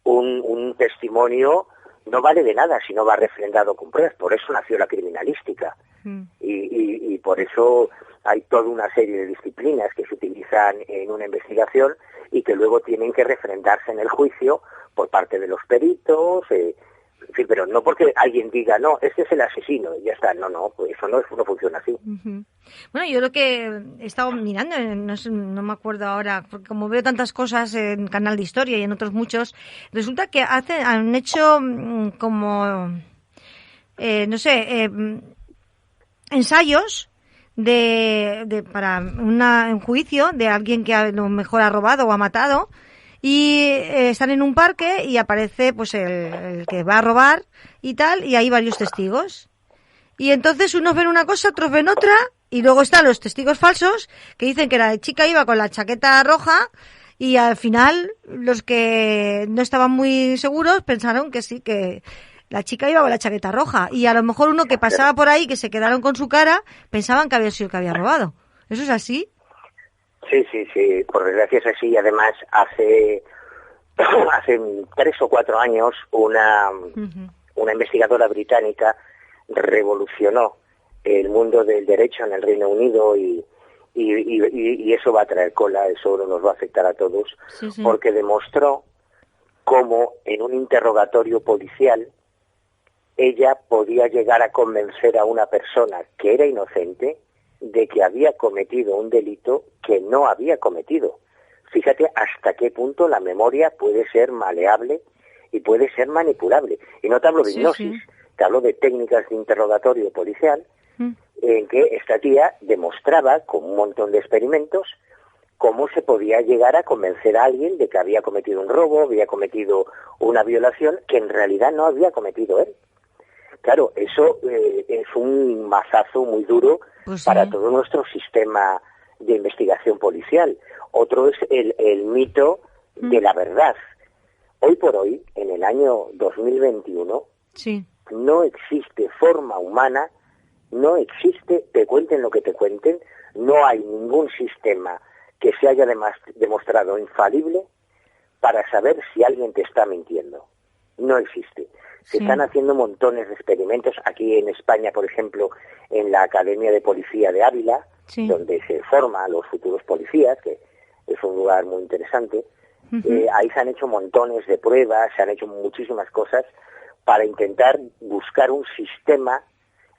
un testimonio no vale de nada si no va refrendado con pruebas. Por eso nació la criminalística. Y por eso hay toda una serie de disciplinas que se utilizan en una investigación y que luego tienen que refrendarse en el juicio por parte de los peritos, en fin, pero no porque alguien diga, no, este es el asesino, y ya está, no, pues eso no funciona así. Bueno, yo lo que he estado mirando, no me acuerdo ahora, porque como veo tantas cosas en Canal de Historia y en otros muchos, resulta que han hecho como, ensayos para un juicio de alguien que a lo mejor ha robado o ha matado, y están en un parque y aparece pues el que va a robar y tal, y hay varios testigos. Y entonces unos ven una cosa, otros ven otra, y luego están los testigos falsos que dicen que la chica iba con la chaqueta roja, y al final los que no estaban muy seguros pensaron que sí, que la chica iba con la chaqueta roja, y a lo mejor uno que pasaba por ahí, que se quedaron con su cara, pensaban que había sido el que había robado. ¿Eso es así? Sí, por desgracia es así. Y además hace 3 o 4 años una investigadora británica revolucionó el mundo del derecho en el Reino Unido y eso va a traer cola, eso nos va a afectar a todos, porque demostró cómo en un interrogatorio policial ella podía llegar a convencer a una persona que era inocente de que había cometido un delito que no había cometido. Fíjate hasta qué punto la memoria puede ser maleable y puede ser manipulable. Y no te hablo de hipnosis, te hablo de técnicas de interrogatorio policial, en que esta tía demostraba con un montón de experimentos cómo se podía llegar a convencer a alguien de que había cometido un robo, había cometido una violación, que en realidad no había cometido él. Claro, eso es un mazazo muy duro para todo nuestro sistema de investigación policial. Otro es el mito de la verdad. Hoy por hoy, en el año 2021, no existe forma humana, no existe, te cuenten lo que te cuenten, no hay ningún sistema que se haya demostrado infalible para saber si alguien te está mintiendo. No existe. Se están haciendo montones de experimentos aquí en España, por ejemplo, en la Academia de Policía de Ávila, donde se forma a los futuros policías, que es un lugar muy interesante. Ahí se han hecho montones de pruebas, se han hecho muchísimas cosas para intentar buscar un sistema,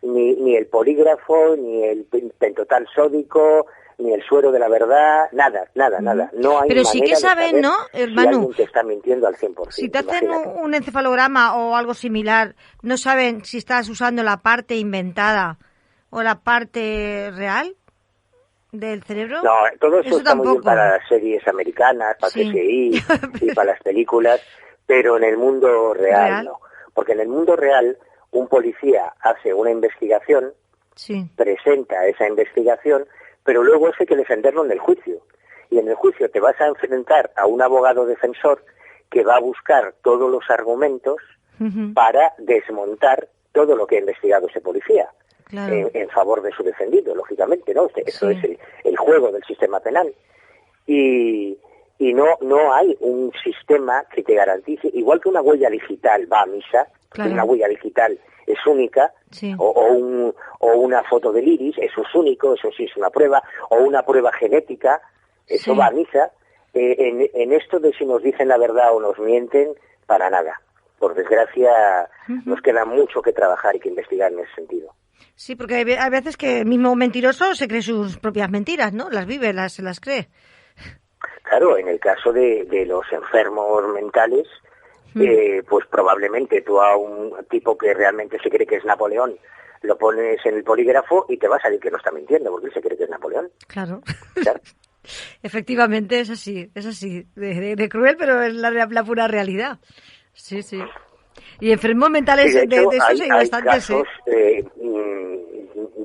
ni el polígrafo, ni el pentotal sódico, ni el suero de la verdad, nada. No hay. Pero sí que saben, ¿no, si Manu? alguien te está mintiendo al 100%. Si te hacen un encefalograma o algo similar, no saben si estás usando la parte inventada o la parte real del cerebro. No, todo eso está tampoco. muy bien para las series americanas, para CSI y para las películas, pero en el mundo real no. Porque en el mundo real un policía hace una investigación, presenta esa investigación, pero luego eso hay que defenderlo en el juicio. Y en el juicio te vas a enfrentar a un abogado defensor que va a buscar todos los argumentos para desmontar todo lo que ha investigado ese policía. En favor de su defendido, lógicamente, ¿no? Eso es el juego del sistema penal. Y no hay un sistema que te garantice, igual que una huella digital va a misa, una huella digital es única, o una foto del iris, eso es único, eso sí es una prueba, o una prueba genética, eso va a misa. En esto de si nos dicen la verdad o nos mienten, para nada. Por desgracia, nos queda mucho que trabajar y que investigar en ese sentido. Sí, porque hay veces que el mismo mentiroso se cree sus propias mentiras, ¿no? Las vive, se las cree. Claro, en el caso de los enfermos mentales, pues probablemente tú a un tipo que realmente se cree que es Napoleón, lo pones en el polígrafo y te va a salir que no está mintiendo, porque él se cree que es Napoleón. Claro. ¿Claro? Efectivamente, es así. De cruel, pero es la pura realidad. Sí, sí. Y enfermos mentales sí, de hecho, de estos hay bastantes, casos,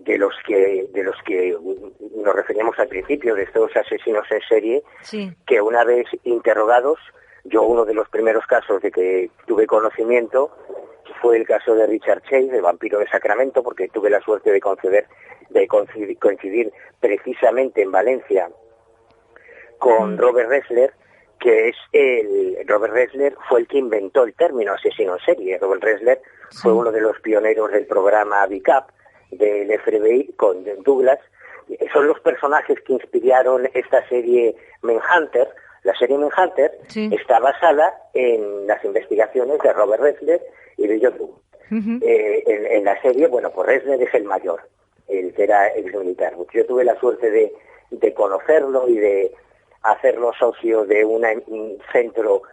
de los que nos referíamos al principio, de estos asesinos en serie, que una vez interrogados, yo uno de los primeros casos de que tuve conocimiento fue el caso de Richard Chase, de Vampiro de Sacramento, porque tuve la suerte de coincidir precisamente en Valencia con Robert Ressler, que es Robert Ressler fue el que inventó el término asesino en serie. Robert Ressler fue uno de los pioneros del programa BICAP del FBI con Douglas. Son los personajes que inspiraron esta serie Manhunter. La serie Manhunter está basada en las investigaciones de Robert Ressler y de John Doe. En la serie, bueno, pues Ressler es el mayor, el que era ex militar. Yo tuve la suerte de conocerlo y de hacerlo socio de un centro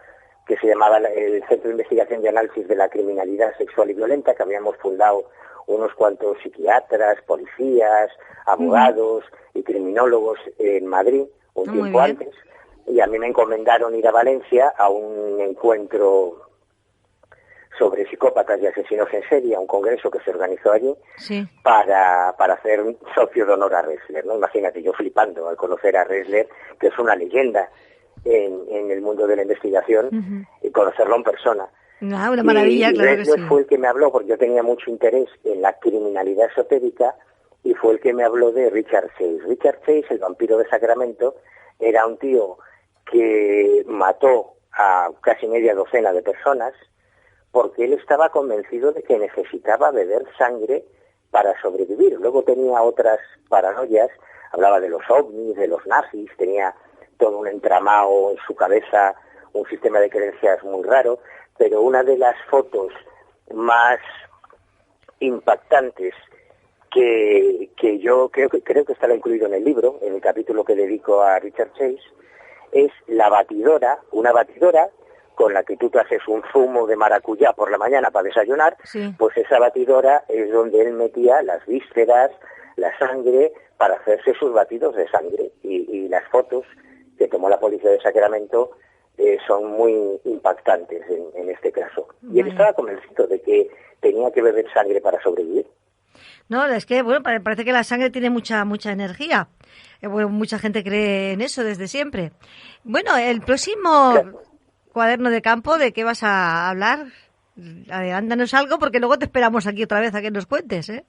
que se llamaba el Centro de Investigación y Análisis de la Criminalidad Sexual y Violenta, que habíamos fundado unos cuantos psiquiatras, policías, abogados y criminólogos en Madrid un tiempo antes, y a mí me encomendaron ir a Valencia a un encuentro sobre psicópatas y asesinos en serie, a un congreso que se organizó allí para hacer socio de honor a Ressler, ¿no? Imagínate, yo flipando al conocer a Ressler, que es una leyenda en el mundo de la investigación, y conocerlo en persona. Una maravilla, claro que sí. Ressler fue el que me habló, porque yo tenía mucho interés en la criminalidad esotérica, y fue el que me habló de Richard Chase. Richard Chase, el vampiro de Sacramento, era un tío que mató a casi media docena de personas, porque él estaba convencido de que necesitaba beber sangre para sobrevivir. Luego tenía otras paranoias, hablaba de los ovnis, de los nazis, tenía todo un entramado en su cabeza, un sistema de creencias muy raro, pero una de las fotos más impactantes que yo creo que está incluido en el libro, en el capítulo que dedico a Richard Chase, es la batidora, una batidora con la que tú te haces un zumo de maracuyá por la mañana para desayunar, pues esa batidora es donde él metía las vísceras, la sangre, para hacerse sus batidos de sangre. Y las fotos que tomó la policía de Sacramento son muy impactantes en este caso. Y él estaba convencido de que tenía que beber sangre para sobrevivir. No, es que, bueno, parece que la sangre tiene mucha energía. Bueno, mucha gente cree en eso desde siempre. Bueno, el próximo cuaderno de campo, ¿de qué vas a hablar? Adelántanos algo, porque luego te esperamos aquí otra vez a que nos cuentes, ¿eh?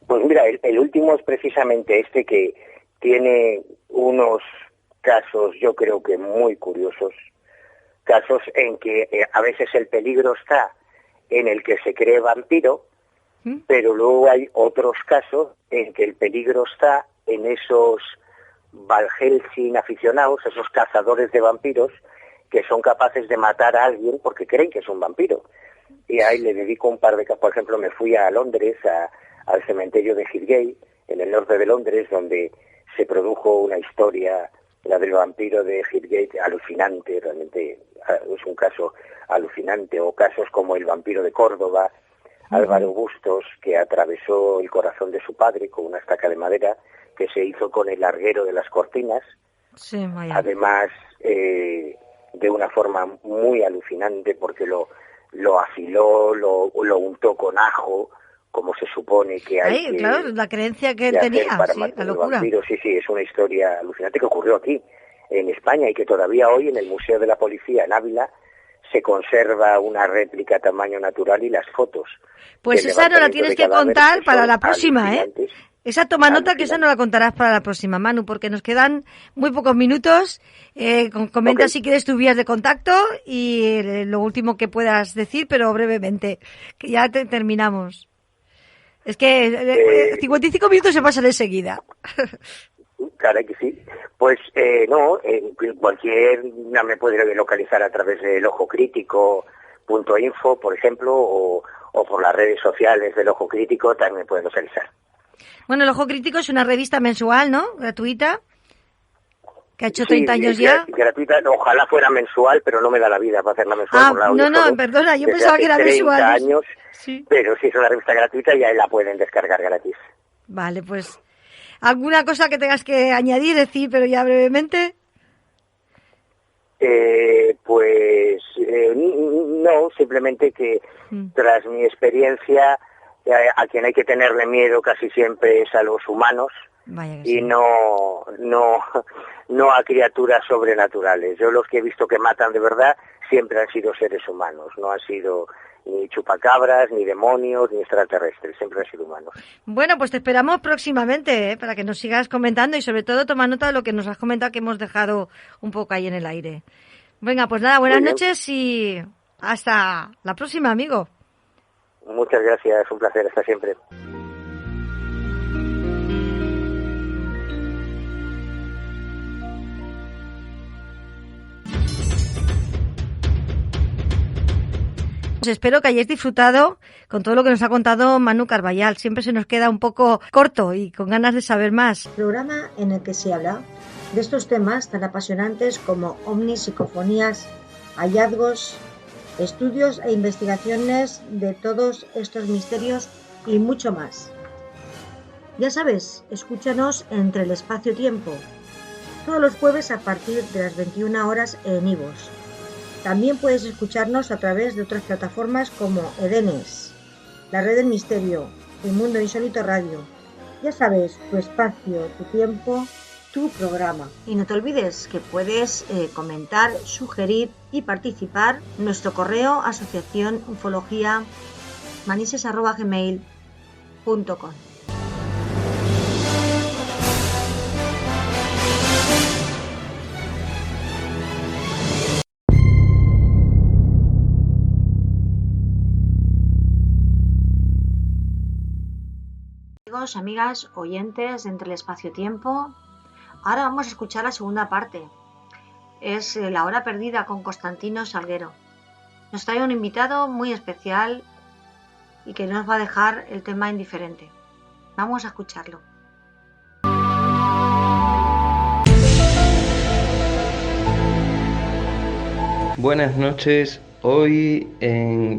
Pues mira, el último es precisamente este, que tiene unos casos, yo creo que muy curiosos, casos en que a veces el peligro está en el que se cree vampiro, pero luego hay otros casos en que el peligro está en esos Van Helsing aficionados, esos cazadores de vampiros, que son capaces de matar a alguien porque creen que es un vampiro. Y ahí le dedico un par de casos. Por ejemplo, me fui a Londres, al cementerio de Highgate, en el norte de Londres, donde se produjo una historia, la del vampiro de Highgate, alucinante, realmente es un caso alucinante, o casos como el vampiro de Córdoba, Álvaro Bustos, que atravesó el corazón de su padre con una estaca de madera que se hizo con el larguero de las cortinas. Además, de una forma muy alucinante, porque lo afiló, lo untó con ajo, como se supone que hay claro, la creencia que él tenía, para la locura. Sí, es una historia alucinante que ocurrió aquí, en España, y que todavía hoy en el Museo de la Policía en Ávila se conserva una réplica a tamaño natural y las fotos. Pues esa no la tienes que contar para la próxima, ¿eh? Esa toma nota, que esa no la contarás para la próxima, Manu, porque nos quedan muy pocos minutos. Comenta si quieres tus vías de contacto y lo último que puedas decir, pero brevemente, que ya terminamos. Es que 55 minutos se pasan enseguida. Claro que sí. Pues cualquiera me puede localizar a través del ojocrítico.info, por ejemplo, o por las redes sociales del Ojo Crítico también me pueden localizar. Bueno, el Ojo Crítico es una revista mensual, ¿no? Gratuita. que ha hecho 30 años ya. Gratuita, ojalá fuera mensual, pero no me da la vida para hacerla mensual. No, perdona, yo pensaba que era mensual. 30 años, sí. Pero si es una revista gratuita ya la pueden descargar gratis. Vale, pues, ¿alguna cosa que tengas que añadir, decir, pero ya brevemente? No, simplemente que tras mi experiencia, a quien hay que tenerle miedo casi siempre es a los humanos. Vaya que y sí. no a criaturas sobrenaturales. Yo los que he visto que matan de verdad siempre han sido seres humanos, no han sido ni chupacabras, ni demonios, ni extraterrestres, siempre han sido humanos. Bueno, pues te esperamos próximamente, para que nos sigas comentando y sobre todo toma nota de lo que nos has comentado, que hemos dejado un poco ahí en el aire. Venga, pues nada, buenas noches y hasta la próxima, amigo. Muchas gracias, un placer, hasta siempre. Espero que hayáis disfrutado con todo lo que nos ha contado Manu Carballal. Siempre se nos queda un poco corto y con ganas de saber más. Programa en el que se habla de estos temas tan apasionantes como ovnis, psicofonías, hallazgos, estudios e investigaciones de todos estos misterios y mucho más. Ya sabes, escúchanos entre el espacio-tiempo, todos los jueves a partir de las 21 horas en iVoox. También puedes escucharnos a través de otras plataformas como Edenes, La Red del Misterio, El Mundo Insólito Radio. Ya sabes, tu espacio, tu tiempo, tu programa. Y no te olvides que puedes comentar, sugerir y participar en nuestro correo asociacionufologiamanises@gmail.com. Amigos, amigas, oyentes de Entre el Espacio-Tiempo, ahora vamos a escuchar la segunda parte. Es La Hora Perdida con Constantino Salguero. Nos trae un invitado muy especial y que no nos va a dejar el tema indiferente. Vamos a escucharlo. Buenas noches. Hoy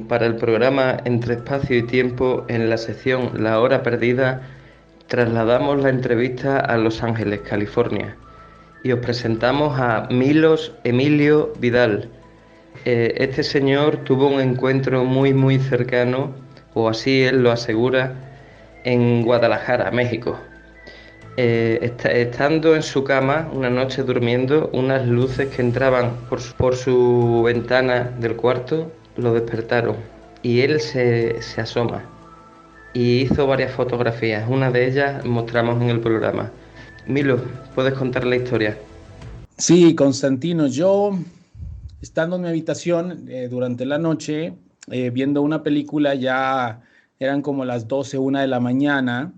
para el programa Entre Espacio y Tiempo, en la sección La Hora Perdida, trasladamos la entrevista a Los Ángeles, California, y os presentamos a Milos Emilio Vidal. Este señor tuvo un encuentro muy cercano, o así él lo asegura, en Guadalajara, México. Estando en su cama una noche durmiendo, unas luces que entraban por su ventana del cuarto lo despertaron y él se asoma y hizo varias fotografías. Una de ellas mostramos en el programa. Milo, ¿puedes contar la historia? Sí, Constantino, yo estando en mi habitación durante la noche viendo una película, ya eran como las 12, 1 de la mañana.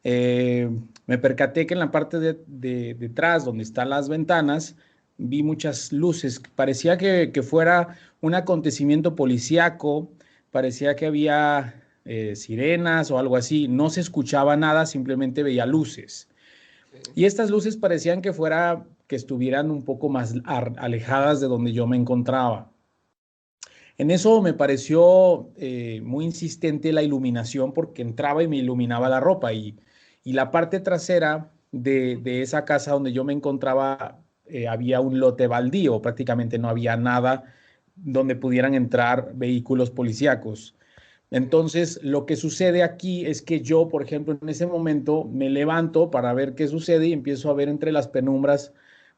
Me percaté que en la parte de detrás, donde están las ventanas, vi muchas luces. Parecía que fuera un acontecimiento policíaco, parecía que había sirenas o algo así. No se escuchaba nada, simplemente veía luces. Y estas luces parecían que estuvieran un poco más alejadas de donde yo me encontraba. En eso me pareció muy insistente la iluminación, porque entraba y me iluminaba la ropa, y la parte trasera de esa casa donde yo me encontraba había un lote baldío, prácticamente no había nada donde pudieran entrar vehículos policíacos. Entonces, lo que sucede aquí es que yo, por ejemplo, en ese momento me levanto para ver qué sucede y empiezo a ver entre las penumbras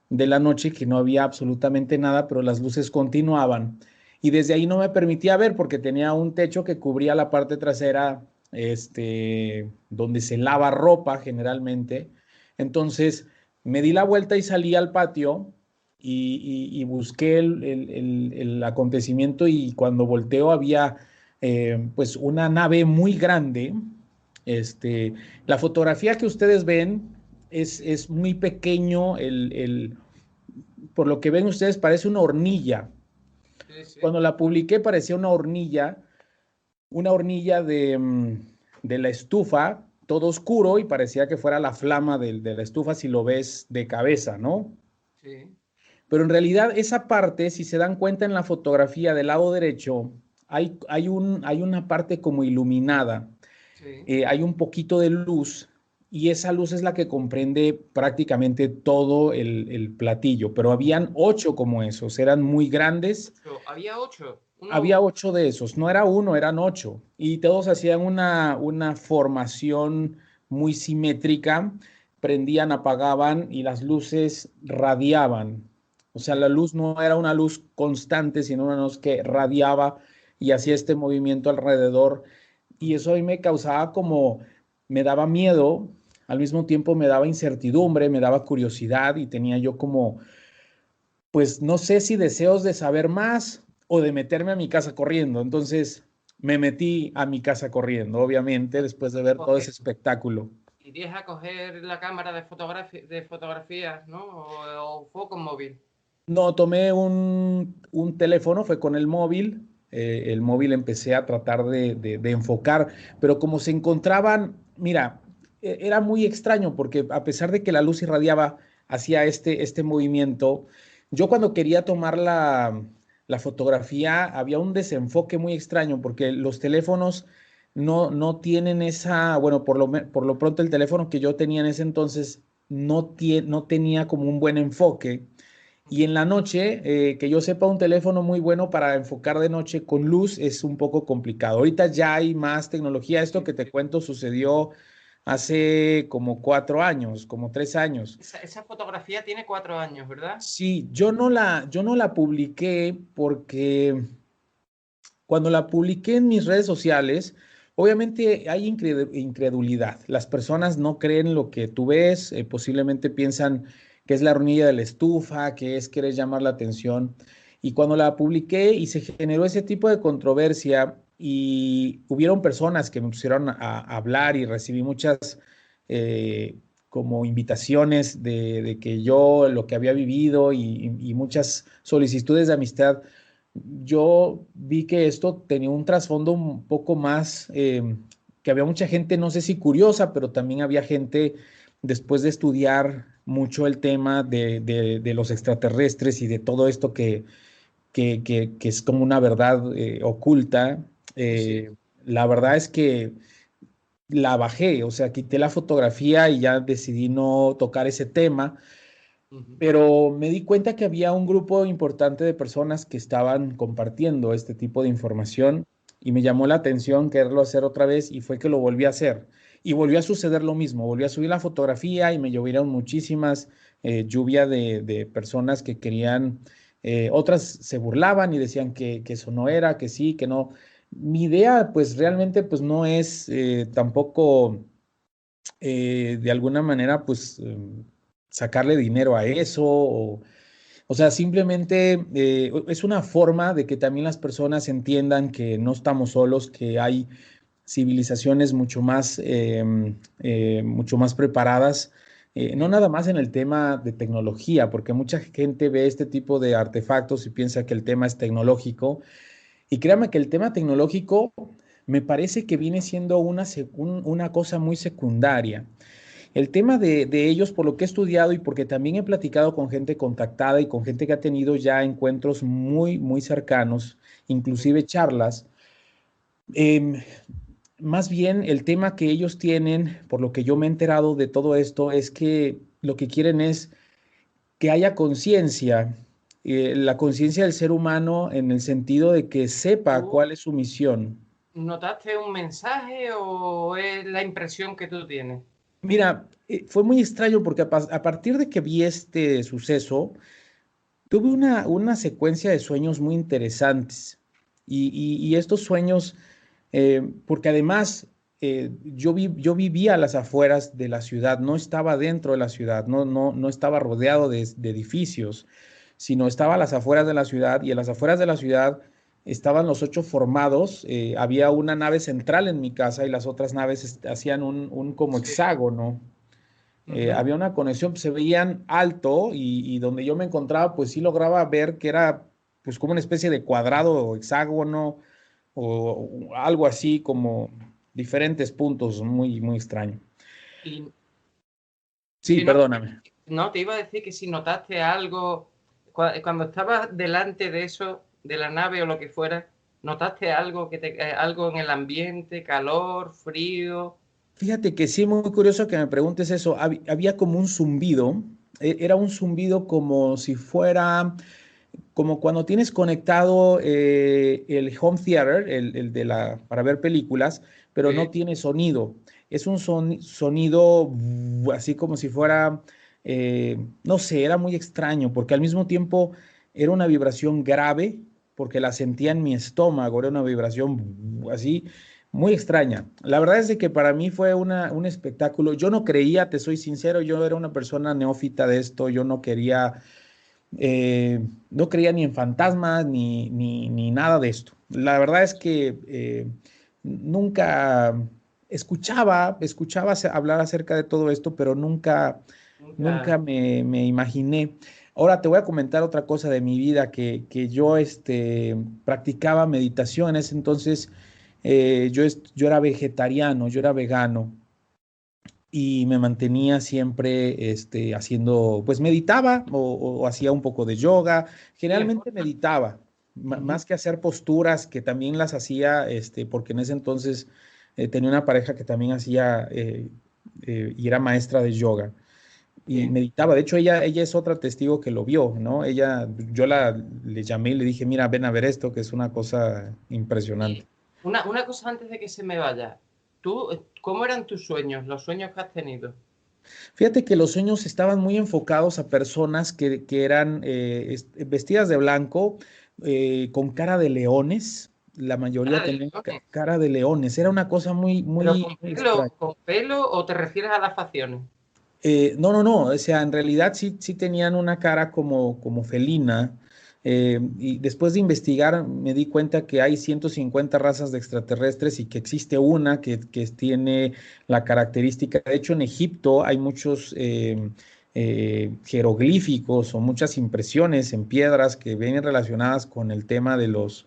de la noche que no había absolutamente nada, pero las luces continuaban. Y desde ahí no me permitía ver porque tenía un techo que cubría la parte trasera, donde se lava ropa generalmente. Entonces me di la vuelta y salí al patio y busqué el acontecimiento, y cuando volteo había pues una nave muy grande. La fotografía que ustedes ven es muy pequeño, por lo que ven ustedes parece una hornilla. Sí. Cuando la publiqué parecía una hornilla de la estufa, todo oscuro, y parecía que fuera la flama de la estufa si lo ves de cabeza, ¿no? Sí. Pero en realidad esa parte, si se dan cuenta en la fotografía del lado derecho, hay una parte como iluminada, Sí. hay un poquito de luz y esa luz es la que comprende prácticamente todo el platillo, pero habían 8 como esos, eran muy grandes. Había 8. Había 8 de esos, no era uno, eran 8 y todos hacían una formación muy simétrica, prendían, apagaban y las luces radiaban. O sea, la luz no era una luz constante, sino una luz que radiaba y hacía este movimiento alrededor. Y eso a mí me causaba como, me daba miedo, al mismo tiempo me daba incertidumbre, me daba curiosidad y tenía yo como, pues no sé si deseos de saber más o de meterme a mi casa corriendo. Entonces me metí a mi casa corriendo, obviamente, después de ver todo ese espectáculo. ¿Irías a coger la cámara de fotografías, ¿no? O fue con móvil? No, tomé un teléfono, fue con el móvil empecé a tratar de enfocar, pero como se encontraban, mira, era muy extraño porque a pesar de que la luz irradiaba hacia este movimiento, yo cuando quería tomar la fotografía había un desenfoque muy extraño porque los teléfonos no tienen esa, bueno, por lo pronto el teléfono que yo tenía en ese entonces no tenía como un buen enfoque. Y en la noche, que yo sepa un teléfono muy bueno para enfocar de noche con luz es un poco complicado. Ahorita ya hay más tecnología. Esto que te cuento sucedió hace como 4 años, como 3 años. Esa fotografía tiene 4 años, ¿verdad? Sí, yo no la publiqué porque cuando la publiqué en mis redes sociales, obviamente hay incredulidad. Las personas no creen lo que tú ves, posiblemente piensan que es la hornilla de la estufa, que es querer llamar la atención. Y cuando la publiqué y se generó ese tipo de controversia y hubieron personas que me pusieron a hablar y recibí muchas como invitaciones de que yo lo que había vivido y muchas solicitudes de amistad, yo vi que esto tenía un trasfondo un poco más, que había mucha gente, no sé si curiosa, pero también había gente, después de estudiar mucho el tema de los extraterrestres y de todo esto que es como una verdad oculta, Sí. la verdad es que la bajé, o sea, quité la fotografía y ya decidí no tocar ese tema, Ujú. pero me di cuenta que había un grupo importante de personas que estaban compartiendo este tipo de información y me llamó la atención quererlo hacer otra vez y fue que lo volví a hacer. Y volvió a suceder lo mismo, volví a subir la fotografía y me llovieron muchísimas lluvia de personas que querían, otras se burlaban y decían que eso no era, que sí, que no. Mi idea pues realmente pues no es tampoco de alguna manera, pues, sacarle dinero a eso, o sea, simplemente es una forma de que también las personas entiendan que no estamos solos, que hay civilizaciones mucho más preparadas, no Sí. nada más en el tema de tecnología, porque mucha gente ve este tipo de artefactos y piensa que el tema es tecnológico, y créame que el tema tecnológico me parece que viene siendo una cosa muy secundaria. El tema de ellos, por lo que he estudiado y porque también he platicado con gente contactada y con gente que ha tenido ya encuentros muy, muy cercanos, inclusive charlas, em, más bien el tema que ellos tienen, por lo que yo me he enterado de todo esto, es que lo que quieren es que haya conciencia, la conciencia del ser humano en el sentido de que sepa ¿Tú cuál es su misión. notaste un mensaje o es la impresión que tú tienes? Mira, fue muy extraño porque a partir de que vi este suceso, tuve una secuencia de sueños muy interesantes y estos sueños, porque además yo vivía a las afueras de la ciudad, no estaba dentro de la ciudad, no estaba rodeado de edificios, sino estaba a las afueras de la ciudad y a las afueras de la ciudad estaban los 8 formados, había una nave central en mi casa y las otras naves hacían un como Sí. hexágono. Ujú. Había una conexión, se veían alto y donde yo me encontraba, pues sí lograba ver que era pues como una especie de cuadrado o hexágono o algo así como diferentes puntos, muy, muy extraño. Y Sí, sí, no, perdóname. no, te iba a decir que si notaste algo, cuando estabas delante de eso, de la nave o lo que fuera, ¿notaste algo, algo en el ambiente, calor, frío? Fíjate que sí, muy curioso que me preguntes eso. Había como un zumbido, era un zumbido como si fuera, como cuando tienes conectado el home theater, el de para ver películas, pero no Sí. tiene sonido. Es un sonido así como si fuera, no sé, era muy extraño, porque al mismo tiempo era una vibración grave, porque la sentía en mi estómago, era una vibración así muy extraña. La verdad es de que para mí fue un espectáculo. Yo no creía, te soy sincero, yo era una persona neófita de esto, yo no quería, no creía ni en fantasmas ni nada de esto. La verdad es que nunca escuchaba hablar acerca de todo esto, pero nunca Nunca. me imaginé. Ahora te voy a comentar otra cosa de mi vida, que yo practicaba meditación en ese entonces. Yo era vegetariano, yo era vegano y me mantenía siempre haciendo, pues meditaba o hacía un poco de yoga. Sí, Generalmente meditaba, Ujú. más que hacer posturas que también las hacía, porque en ese entonces tenía una pareja que también hacía y era maestra de yoga y Sí. meditaba. De hecho, ella es otra testigo que lo vio, ¿no? Le llamé y le dije, mira, ven a ver esto, que es una cosa impresionante. Y una cosa antes de que se me vaya. ¿Tú, cómo eran tus sueños, los sueños que has tenido? Fíjate que los sueños estaban muy enfocados a personas que eran vestidas de blanco, con cara de leones. La mayoría Cara de tenían leones. cara de leones. Era una cosa muy, ¿Pero muy, muy extraña. con pelo o te refieres a las facciones? No, no, no. O sea, en realidad sí tenían una cara como felina. Y después de investigar me di cuenta que hay 150 razas de extraterrestres y que existe una que tiene la característica. De hecho, en Egipto hay muchos jeroglíficos o muchas impresiones en piedras que vienen relacionadas con el tema de los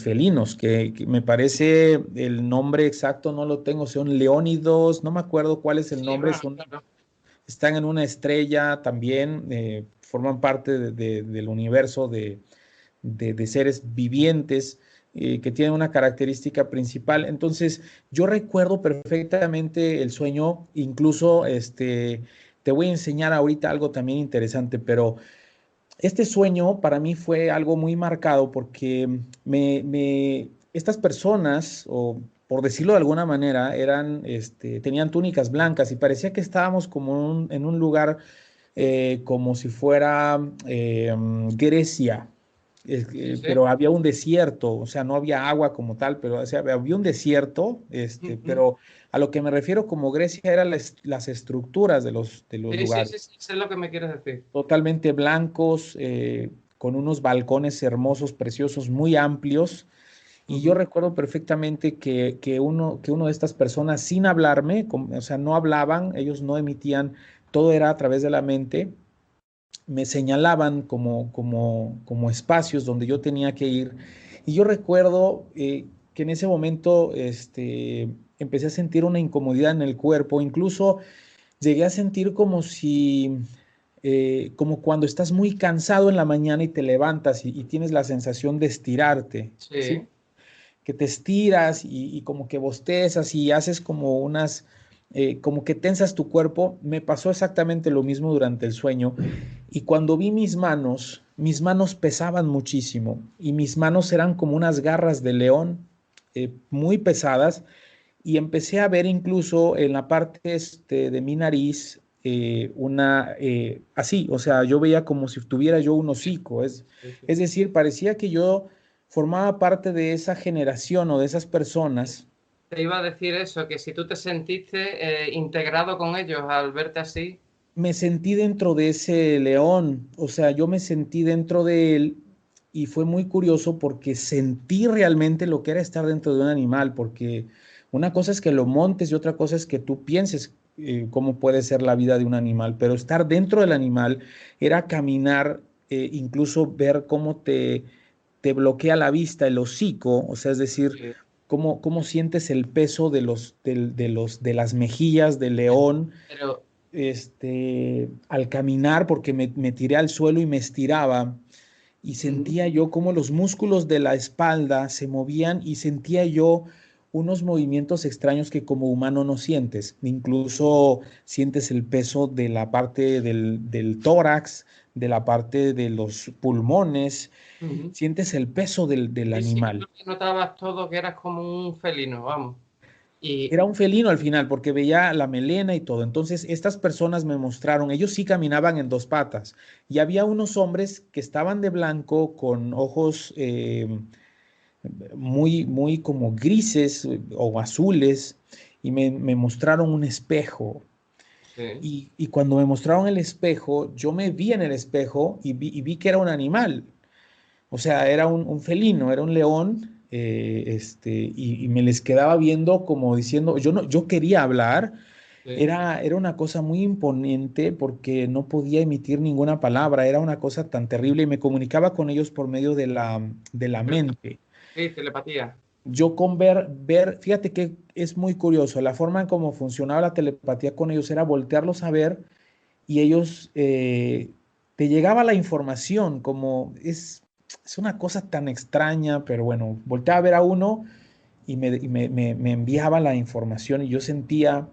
felinos, que me parece el nombre exacto, no lo tengo, son leónidos, no me acuerdo cuál es el Sí, nombre, bueno, son claro. están en una estrella también, forman parte del universo de seres vivientes que tienen una característica principal. Entonces, yo recuerdo perfectamente el sueño, incluso te voy a enseñar ahorita algo también interesante, pero este sueño para mí fue algo muy marcado porque estas personas, o por decirlo de alguna manera, tenían túnicas blancas y parecía que estábamos como en un lugar como si fuera Grecia, Sí, sí. pero había un desierto, o sea, no había agua como tal, pero o sea, había un desierto, Ujú. pero a lo que me refiero como Grecia eran las estructuras de los Sí, sí, lugares sí, sí, sé lo que me quieres decir. totalmente blancos, con unos balcones hermosos, preciosos, muy amplios. Y yo Ujú. recuerdo perfectamente que uno de estas personas, sin hablarme, o sea, no hablaban, ellos no emitían, todo era a través de la mente, me señalaban como espacios donde yo tenía que ir. Y yo recuerdo que en ese momento empecé a sentir una incomodidad en el cuerpo, incluso llegué a sentir como cuando estás muy cansado en la mañana y te levantas y tienes la sensación de estirarte, ¿sí? Sí. Que te estiras y como que bostezas y haces como que tensas tu cuerpo. Me pasó exactamente lo mismo durante el sueño y cuando vi mis manos pesaban muchísimo y mis manos eran como unas garras de león muy pesadas y empecé a ver incluso en la parte de mi nariz así, o sea, yo veía como si tuviera yo un hocico, Sí, sí. es decir, parecía que yo formaba parte de esa generación o de esas personas. Te iba a decir eso, que si tú te sentiste integrado con ellos al verte así. Me sentí dentro de ese león, o sea, yo me sentí dentro de él y fue muy curioso porque sentí realmente lo que era estar dentro de un animal, porque una cosa es que lo montes y otra cosa es que tú pienses cómo puede ser la vida de un animal, pero estar dentro del animal era caminar, incluso ver cómo te bloquea la vista, el hocico, o sea, es decir, Sí. cómo sientes el peso de las mejillas del león. Pero al caminar, porque me tiré al suelo y me estiraba, y sentía yo como los músculos de la espalda se movían y sentía yo unos movimientos extraños que como humano no sientes. Incluso sientes el peso de la parte del tórax, de la parte de los pulmones, sientes el peso del Sí, sí, animal. notabas todo que eras como un felino, vamos. Y Era un felino al final porque veía la melena y todo. Entonces, estas personas me mostraron, ellos sí caminaban en dos patas. Y había unos hombres que estaban de blanco con ojos muy como grises o azules y me mostraron un espejo. sí. Y cuando me mostraron el espejo, yo me vi en el espejo y vi que era un animal. O sea, era un felino, era un león, y me les quedaba viendo como diciendo, yo quería hablar, Sí. era una cosa muy imponente porque no podía emitir ninguna palabra, era una cosa tan terrible y me comunicaba con ellos por medio de la mente. Sí, telepatía. Yo fíjate que es muy curioso, la forma en cómo funcionaba la telepatía con ellos era voltearlos a ver y ellos te llegaba la información, como es una cosa tan extraña, pero bueno, volteaba a ver a uno y me enviaba la información y yo sentía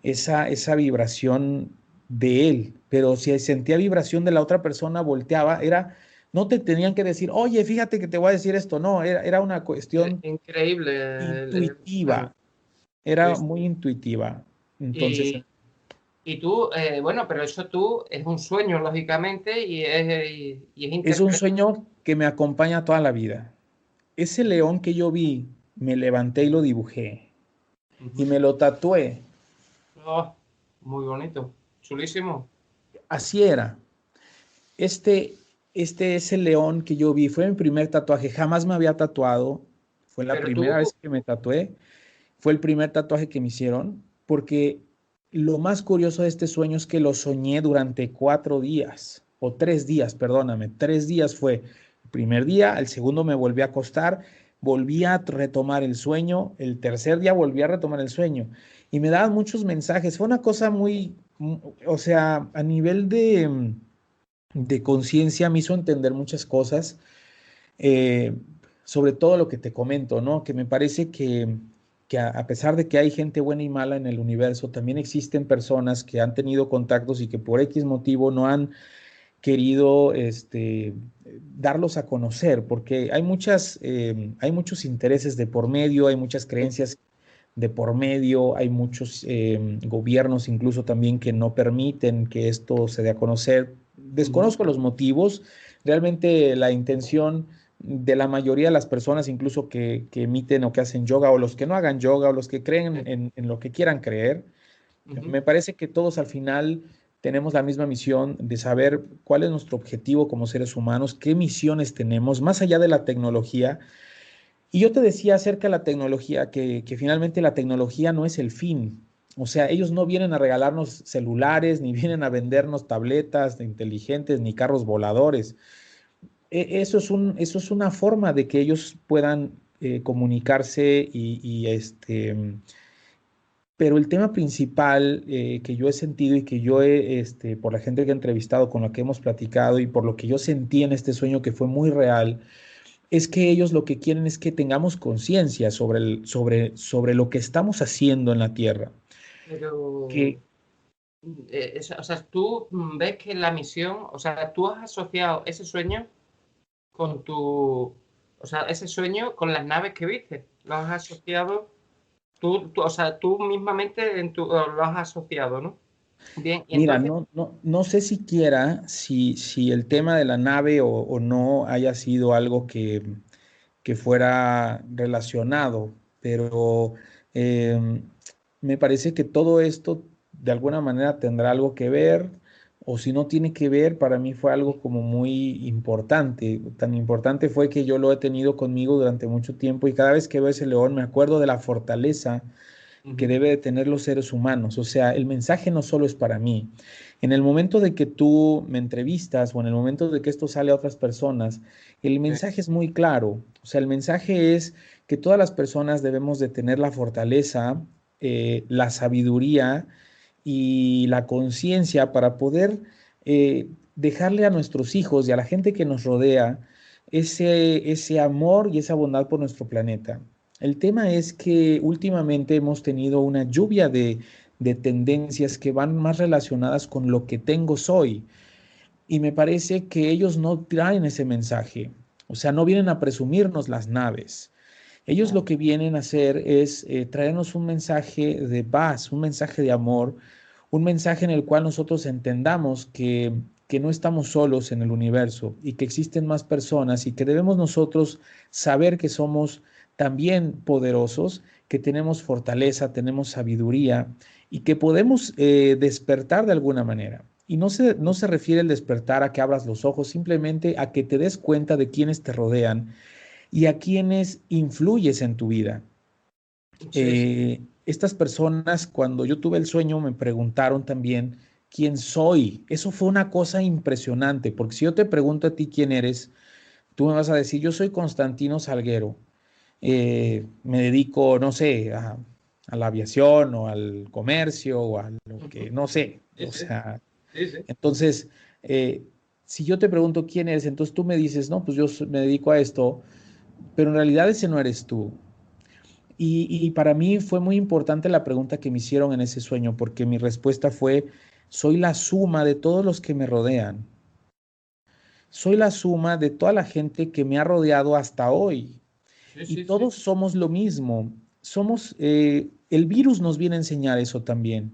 esa vibración de él, pero si sentía vibración de la otra persona, volteaba, no te tenían que decir, oye, fíjate que te voy a decir esto, no, era una cuestión Increíble. intuitiva, Sí, era sí. muy intuitiva. Entonces, Y tú, bueno, pero eso tú es un sueño, lógicamente, y es es un interpretar. sueño que me acompaña toda la vida. Ese león que yo vi, me levanté y lo dibujé y me lo tatué. Oh, muy bonito, chulísimo. Así era. Este, este es el león que yo vi. Fue mi primer tatuaje. Jamás me había tatuado. Fue la Pero primera tú, vez que me tatué. Fue el primer tatuaje que me hicieron porque lo más curioso de este sueño es que lo soñé durante 4 días o 3 días, perdóname. 3 días fue el primer día, el segundo me volví a acostar, volví a retomar el sueño, el tercer día volví a retomar el sueño y me daban muchos mensajes. Fue una cosa o sea, a nivel de conciencia me hizo entender muchas cosas, eh, sobre todo lo que te comento, ¿no? Que me parece que a pesar de que hay gente buena y mala en el universo, también existen personas que han tenido contactos y que por X motivo no han querido darlos a conocer, porque hay muchos intereses de por medio, hay muchas creencias de por medio, hay muchos gobiernos incluso también que no permiten que esto se dé a conocer. Desconozco los motivos, realmente la intención de la mayoría de las personas, incluso que emiten o que hacen yoga, o los que no hagan yoga, o los que creen en lo que quieran creer, me parece que todos al final tenemos la misma misión de saber cuál es nuestro objetivo como seres humanos, qué misiones tenemos, más allá de la tecnología. Y yo te decía acerca de la tecnología, que finalmente la tecnología no es el fin. O sea, ellos no vienen a regalarnos celulares, ni vienen a vendernos tabletas inteligentes, ni carros voladores. Eso es una forma de que ellos puedan comunicarse pero el tema principal que yo he sentido y que por la gente que he entrevistado, con la que hemos platicado y por lo que yo sentí en este sueño que fue muy real, es que ellos lo que quieren es que tengamos conciencia sobre lo que estamos haciendo en la Tierra. pero, Que, o sea, tú ves que la misión, o sea, tú has asociado ese sueño con o sea, ese sueño con las naves que viste. Lo has asociado, o sea, tú mismamente lo has asociado, ¿no? Bien, y mira, entonces, no sé siquiera si el tema de la nave o no haya sido algo que fuera relacionado, pero me parece que todo esto de alguna manera tendrá algo que ver, o si no tiene que ver, para mí fue algo como muy importante. Tan importante fue que yo lo he tenido conmigo durante mucho tiempo y cada vez que veo ese león me acuerdo de la fortaleza que debe de tener los seres humanos. O sea, el mensaje no solo es para mí. En el momento de que tú me entrevistas o en el momento de que esto sale a otras personas, el mensaje es muy claro. O sea, el mensaje es que todas las personas debemos de tener la fortaleza, la sabiduría y la conciencia para poder dejarle a nuestros hijos y a la gente que nos rodea ese amor y esa bondad por nuestro planeta. El tema es que últimamente hemos tenido una lluvia de tendencias que van más relacionadas con lo que tengo soy. Y me parece que ellos no traen ese mensaje. O sea, no vienen a presumirnos las naves. Ellos lo que vienen a hacer es traernos un mensaje de paz, un mensaje de amor, un mensaje en el cual nosotros entendamos que no estamos solos en el universo y que existen más personas y que debemos nosotros saber que somos también poderosos, que tenemos fortaleza, tenemos sabiduría y que podemos despertar de alguna manera. Y no se refiere el despertar a que abras los ojos, simplemente a que te des cuenta de quienes te rodean y a quienes influyes en tu vida. Estas personas, cuando yo tuve el sueño, me preguntaron también quién soy. Eso fue una cosa impresionante, porque si yo te pregunto a ti quién eres, tú me vas a decir, yo soy Constantino Salguero. Me dedico, no sé, a la aviación o al comercio o a lo que, no sé. O sea, entonces, si yo te pregunto quién eres, entonces tú me dices, no, pues me dedico a esto, pero en realidad ese no eres tú. Y para mí fue muy importante la pregunta que me hicieron en ese sueño, porque mi respuesta fue, soy la suma de todos los que me rodean. Soy la suma de toda la gente que me ha rodeado hasta hoy. Y todos somos lo mismo. Somos, el virus nos viene a enseñar eso también.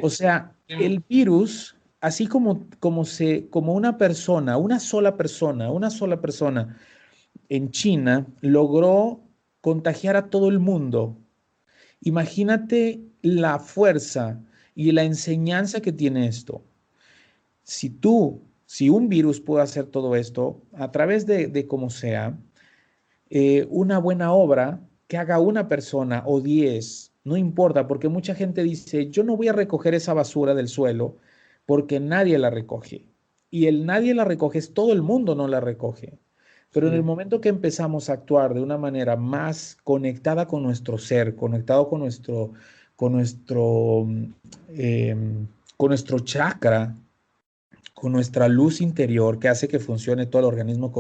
O sea, el virus, así como una persona, una sola persona en China logró contagiar a todo el mundo. Imagínate la fuerza y la enseñanza que tiene esto. Si un virus puede hacer todo esto, a través de como sea, una buena obra que haga una persona o 10, no importa, porque mucha gente dice, yo no voy a recoger esa basura del suelo porque nadie la recoge. Y el nadie la recoge es todo el mundo no la recoge. Pero en el momento que empezamos a actuar de una manera más conectada con nuestro ser, conectado con nuestro, eh, con nuestro chakra, con nuestra luz interior que hace que funcione todo el organismo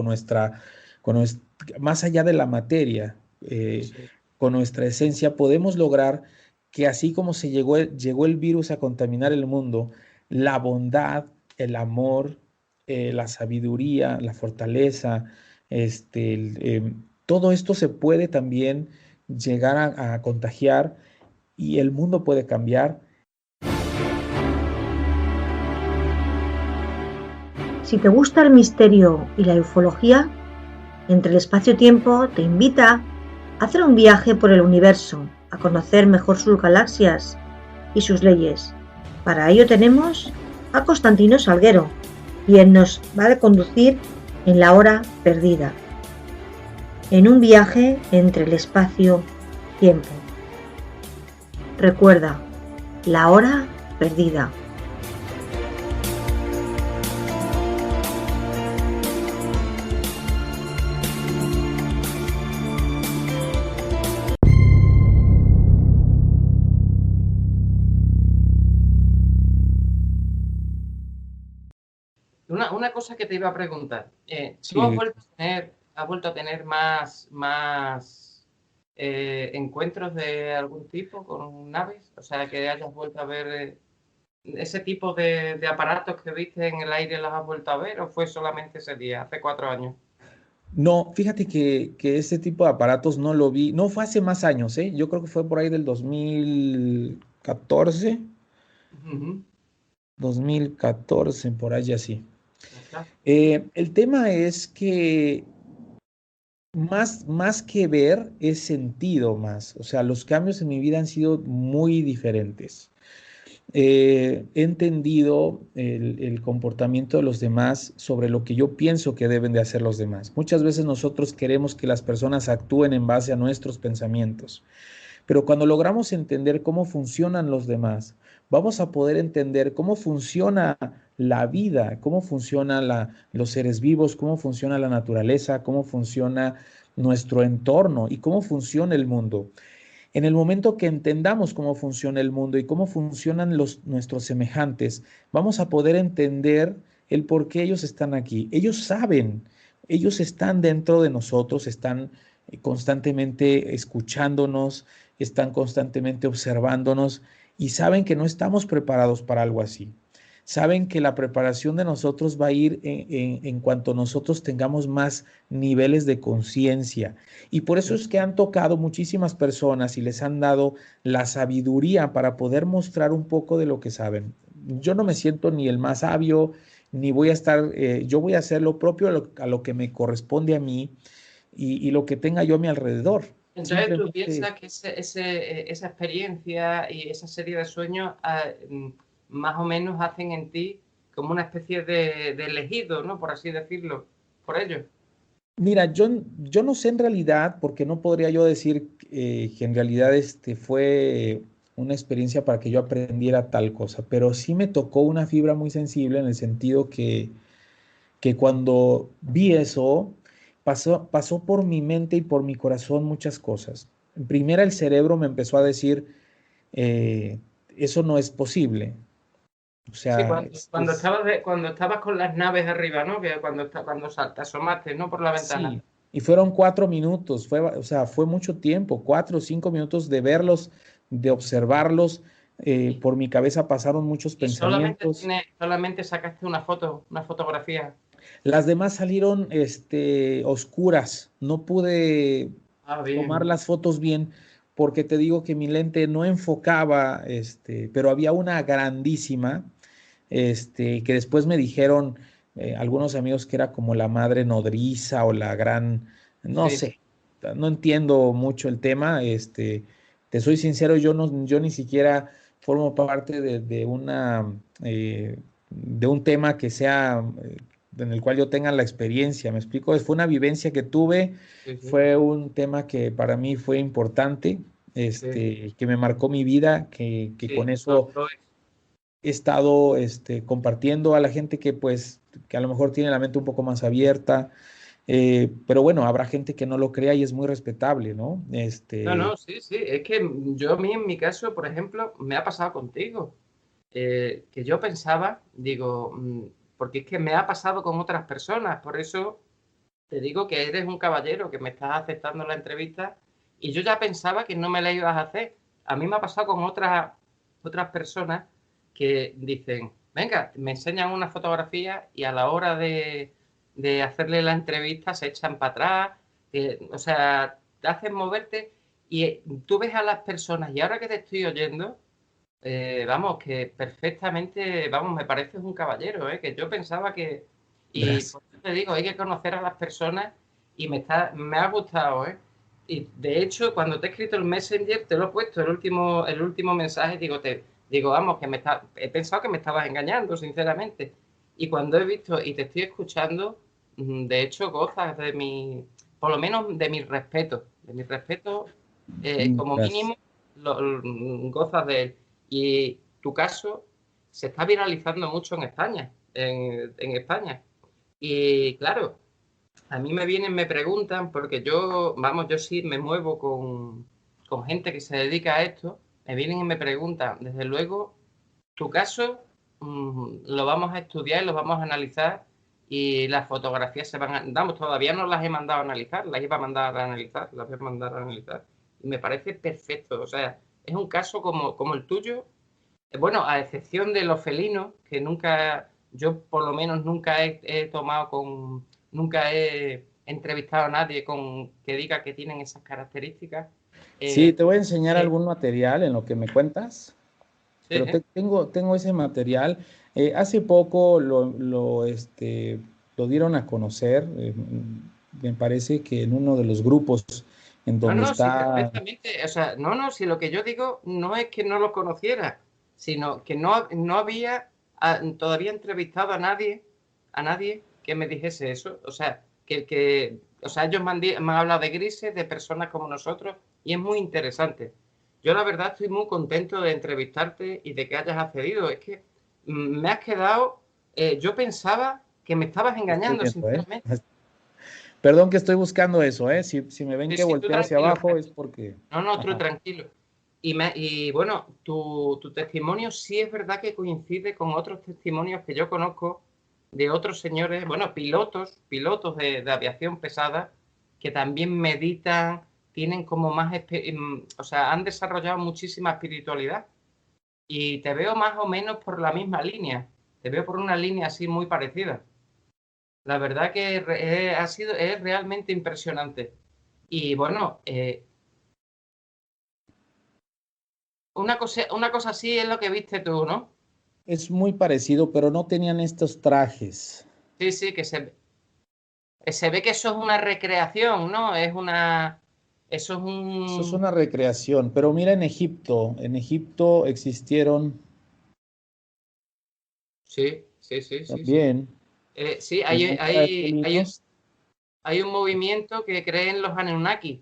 más allá de la materia, con nuestra esencia, podemos lograr que así como llegó el virus a contaminar el mundo, la bondad, el amor, la sabiduría, la fortaleza, todo esto se puede también llegar a contagiar y el mundo puede cambiar. Si te gusta el misterio y la ufología, Entre el Espacio-Tiempo te invita a hacer un viaje por el universo, a conocer mejor sus galaxias y sus leyes. Para ello tenemos a Constantino Salguero, quien nos va a conducir en la hora perdida, en un viaje entre el espacio-tiempo. Recuerda, la hora perdida. Una cosa que te iba a preguntar. Sí. ¿Tú has vuelto a tener más encuentros de algún tipo con naves? O sea, que hayas vuelto a ver ese tipo de aparatos que viste en el aire, ¿los has vuelto a ver o fue solamente ese día, hace 4 años? No, fíjate que ese tipo de aparatos no lo vi, no fue hace más años, ¿eh? Yo creo que fue por ahí del 2014, 2014, por ahí así. El tema es que más que ver, es sentido más. O sea, los cambios en mi vida han sido muy diferentes. He entendido el comportamiento de los demás sobre lo que yo pienso que deben de hacer los demás. Muchas veces nosotros queremos que las personas actúen en base a nuestros pensamientos, pero cuando logramos entender cómo funcionan los demás, vamos a poder entender cómo funciona la vida, cómo funcionan los seres vivos, cómo funciona la naturaleza, cómo funciona nuestro entorno y cómo funciona el mundo. En el momento que entendamos cómo funciona el mundo y cómo funcionan nuestros semejantes, vamos a poder entender el por qué ellos están aquí. Ellos saben, ellos están dentro de nosotros, están constantemente escuchándonos, están constantemente observándonos y saben que no estamos preparados para algo así. Saben que la preparación de nosotros va a ir en cuanto nosotros tengamos más niveles de conciencia. Y por eso es que han tocado muchísimas personas y les han dado la sabiduría para poder mostrar un poco de lo que saben. Yo no me siento ni el más sabio, ni voy a estar, yo voy a hacer lo propio a lo que me corresponde a mí y lo que tenga yo a mi alrededor. Entonces tú piensas que esa experiencia y esa serie de sueños más o menos hacen en ti como una especie de elegido, ¿no? Por así decirlo, por ellos. Mira, yo no sé en realidad, porque no podría yo decir que en realidad fue una experiencia para que yo aprendiera tal cosa, pero sí me tocó una fibra muy sensible en el sentido que cuando vi eso, pasó por mi mente y por mi corazón muchas cosas. En primera, el cerebro me empezó a decir, eso no es posible. O sea, sí, cuando estabas con las naves arriba, ¿no? Que cuando te asomaste, ¿no? Por la ventana. Sí, y fueron 4 minutos, o sea, fue mucho tiempo, 4 o 5 minutos de verlos, de observarlos. Por mi cabeza pasaron muchos pensamientos. Solamente sacaste una fotografía. Las demás salieron oscuras. No pude tomar las fotos bien porque te digo que mi lente no enfocaba, pero había una grandísima, que después me dijeron algunos amigos que era como la madre nodriza o la gran, no sé, no entiendo mucho el tema. Te soy sincero, yo ni siquiera formo parte de un tema que sea en el cual yo tenga la experiencia, ¿me explico? Fue una vivencia que tuve, fue un tema que para mí fue importante, que me marcó mi vida, que con eso he estado compartiendo a la gente que a lo mejor tiene la mente un poco más abierta, pero bueno, habrá gente que no lo crea y es muy respetable, ¿no? No, sí, es que a mí en mi caso, por ejemplo, me ha pasado contigo, que yo pensaba, digo, porque es que me ha pasado con otras personas, por eso te digo que eres un caballero, que me estás aceptando la entrevista y yo ya pensaba que no me la ibas a hacer. A mí me ha pasado con otras personas que dicen, venga, me enseñan una fotografía y a la hora de hacerle la entrevista se echan para atrás, o sea, te hacen moverte y tú ves a las personas y ahora que te estoy oyendo, vamos, que perfectamente, vamos, me pareces un caballero, que yo pensaba que... Y por eso te digo, hay que conocer a las personas y me ha gustado, Y de hecho, cuando te he escrito el Messenger, te lo he puesto, el último mensaje, digo, vamos, que he pensado que me estabas engañando, sinceramente. Y cuando he visto y te estoy escuchando, de hecho, gozas por lo menos de mi respeto, como mínimo, gozas de él. Y tu caso se está viralizando mucho en España, en España. Y claro, a mí me preguntan, porque yo sí me muevo con gente que se dedica a esto, me vienen y me preguntan, desde luego, tu caso lo vamos a estudiar y lo vamos a analizar y las fotografías todavía no las he mandado a analizar, las iba a mandar a analizar, las voy a mandar a analizar. Y me parece perfecto, o sea, es un caso como el tuyo, bueno, a excepción de los felinos, que yo por lo menos nunca nunca he entrevistado a nadie que diga que tienen esas características. Sí, te voy a enseñar algún material en lo que me cuentas, pero tengo ese material. Hace poco lo dieron a conocer, me parece que en uno de los grupos en donde está... Sí, perfectamente. O sea, si lo que yo digo no es que no lo conociera, sino que no había todavía entrevistado a nadie que me dijese eso. O sea, ellos me han hablado de grises, de personas como nosotros, y es muy interesante. Yo la verdad estoy muy contento de entrevistarte y de que hayas accedido. Es que me has quedado, yo pensaba que me estabas engañando, sinceramente. Perdón que estoy buscando eso, ¿eh? Si me ven Sí, que sí, tú volteo hacia tranquilo. abajo es porque... No, tú Ajá. tranquilo. Y bueno, tu testimonio sí es verdad que coincide con otros testimonios que yo conozco de otros señores, bueno, pilotos de aviación pesada, que también meditan, tienen como más, o sea, han desarrollado muchísima espiritualidad. Y te veo más o menos por la misma línea, te veo por una línea así muy parecida. La verdad que es realmente impresionante. Y bueno, una cosa así es lo que viste tú, ¿no? Es muy parecido, pero no tenían estos trajes. Sí, sí, se ve que eso es una recreación, ¿no? Eso es Eso es un... una recreación, pero mira en Egipto existieron Sí, sí, sí, sí, sí. también, Sí, tenían cara de felinos. hay un movimiento que creen los Anunnaki.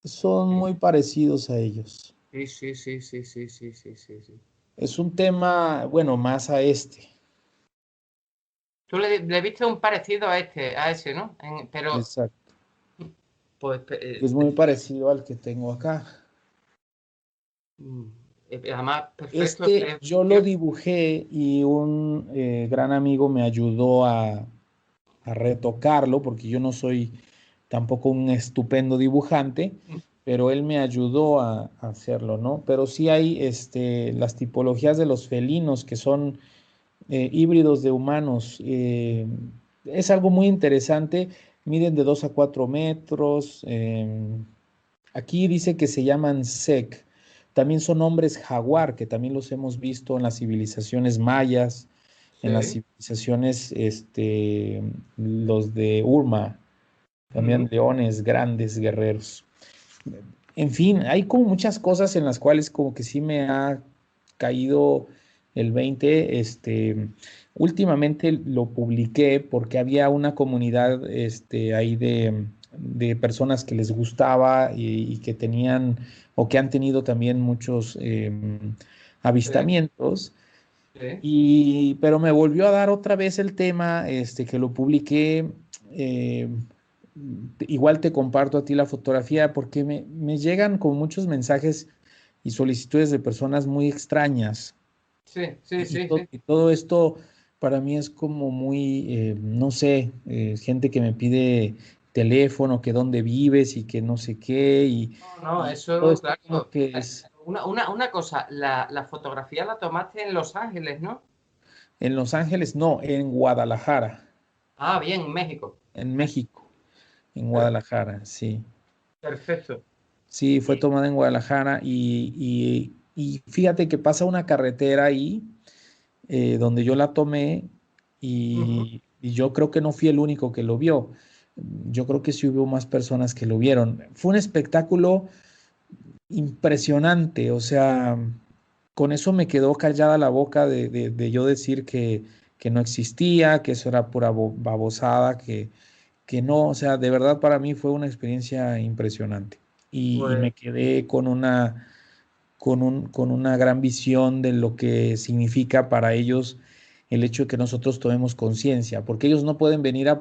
Son muy parecidos a ellos. Sí, sí, sí, sí, sí, sí, sí, sí, sí. Es un tema, bueno, más a este. Tú le viste un parecido a ese, ¿no? Pero, Exacto. pues, Es muy parecido al que tengo acá. mm, además, perfecto. Este yo lo dibujé y un gran amigo me ayudó a retocarlo porque yo no soy tampoco un estupendo dibujante, pero él me ayudó a hacerlo, ¿no? Pero sí hay las tipologías de los felinos que son híbridos de humanos. Es algo muy interesante. Miden de 2 a 4 metros. Aquí dice que se llaman sec. También son hombres jaguar, que también los hemos visto en las civilizaciones mayas, en las Sí. civilizaciones, los de Urma, también leones, grandes guerreros. En fin, hay como muchas cosas en las cuales como que sí me ha caído el 20. Últimamente lo publiqué porque había una comunidad ahí de personas que les gustaba y que tenían o que han tenido también muchos Sí, avistamientos. sí. Pero me volvió a dar otra vez el tema, que lo publiqué. eh, Igual te comparto a ti la fotografía porque me llegan con muchos mensajes y solicitudes de personas muy extrañas. Sí, sí, sí, sí. Y todo esto para mí es como muy, no sé, gente que me pide teléfono, que dónde vives y que no sé qué. No, no, Y todo eso, esto como claro. que es Una cosa, la fotografía la tomaste en Los Ángeles, ¿no? en Los Ángeles, no, en Guadalajara, Ah, bien, en México. en México, en Per- Guadalajara, sí. Perfecto. Sí, fue Y- tomada en Guadalajara y fíjate que pasa una carretera ahí donde yo la tomé Ujú. y yo creo que no fui el único que lo vio. Yo creo que sí hubo más personas que lo vieron. Fue un espectáculo impresionante, o sea, con eso me quedó callada la boca de yo decir que no existía, que eso era pura babosada, que no, o sea, de verdad para mí fue una experiencia impresionante y Pues, me quedé con una gran visión de lo que significa para ellos el hecho de que nosotros tomemos conciencia, porque ellos no pueden venir a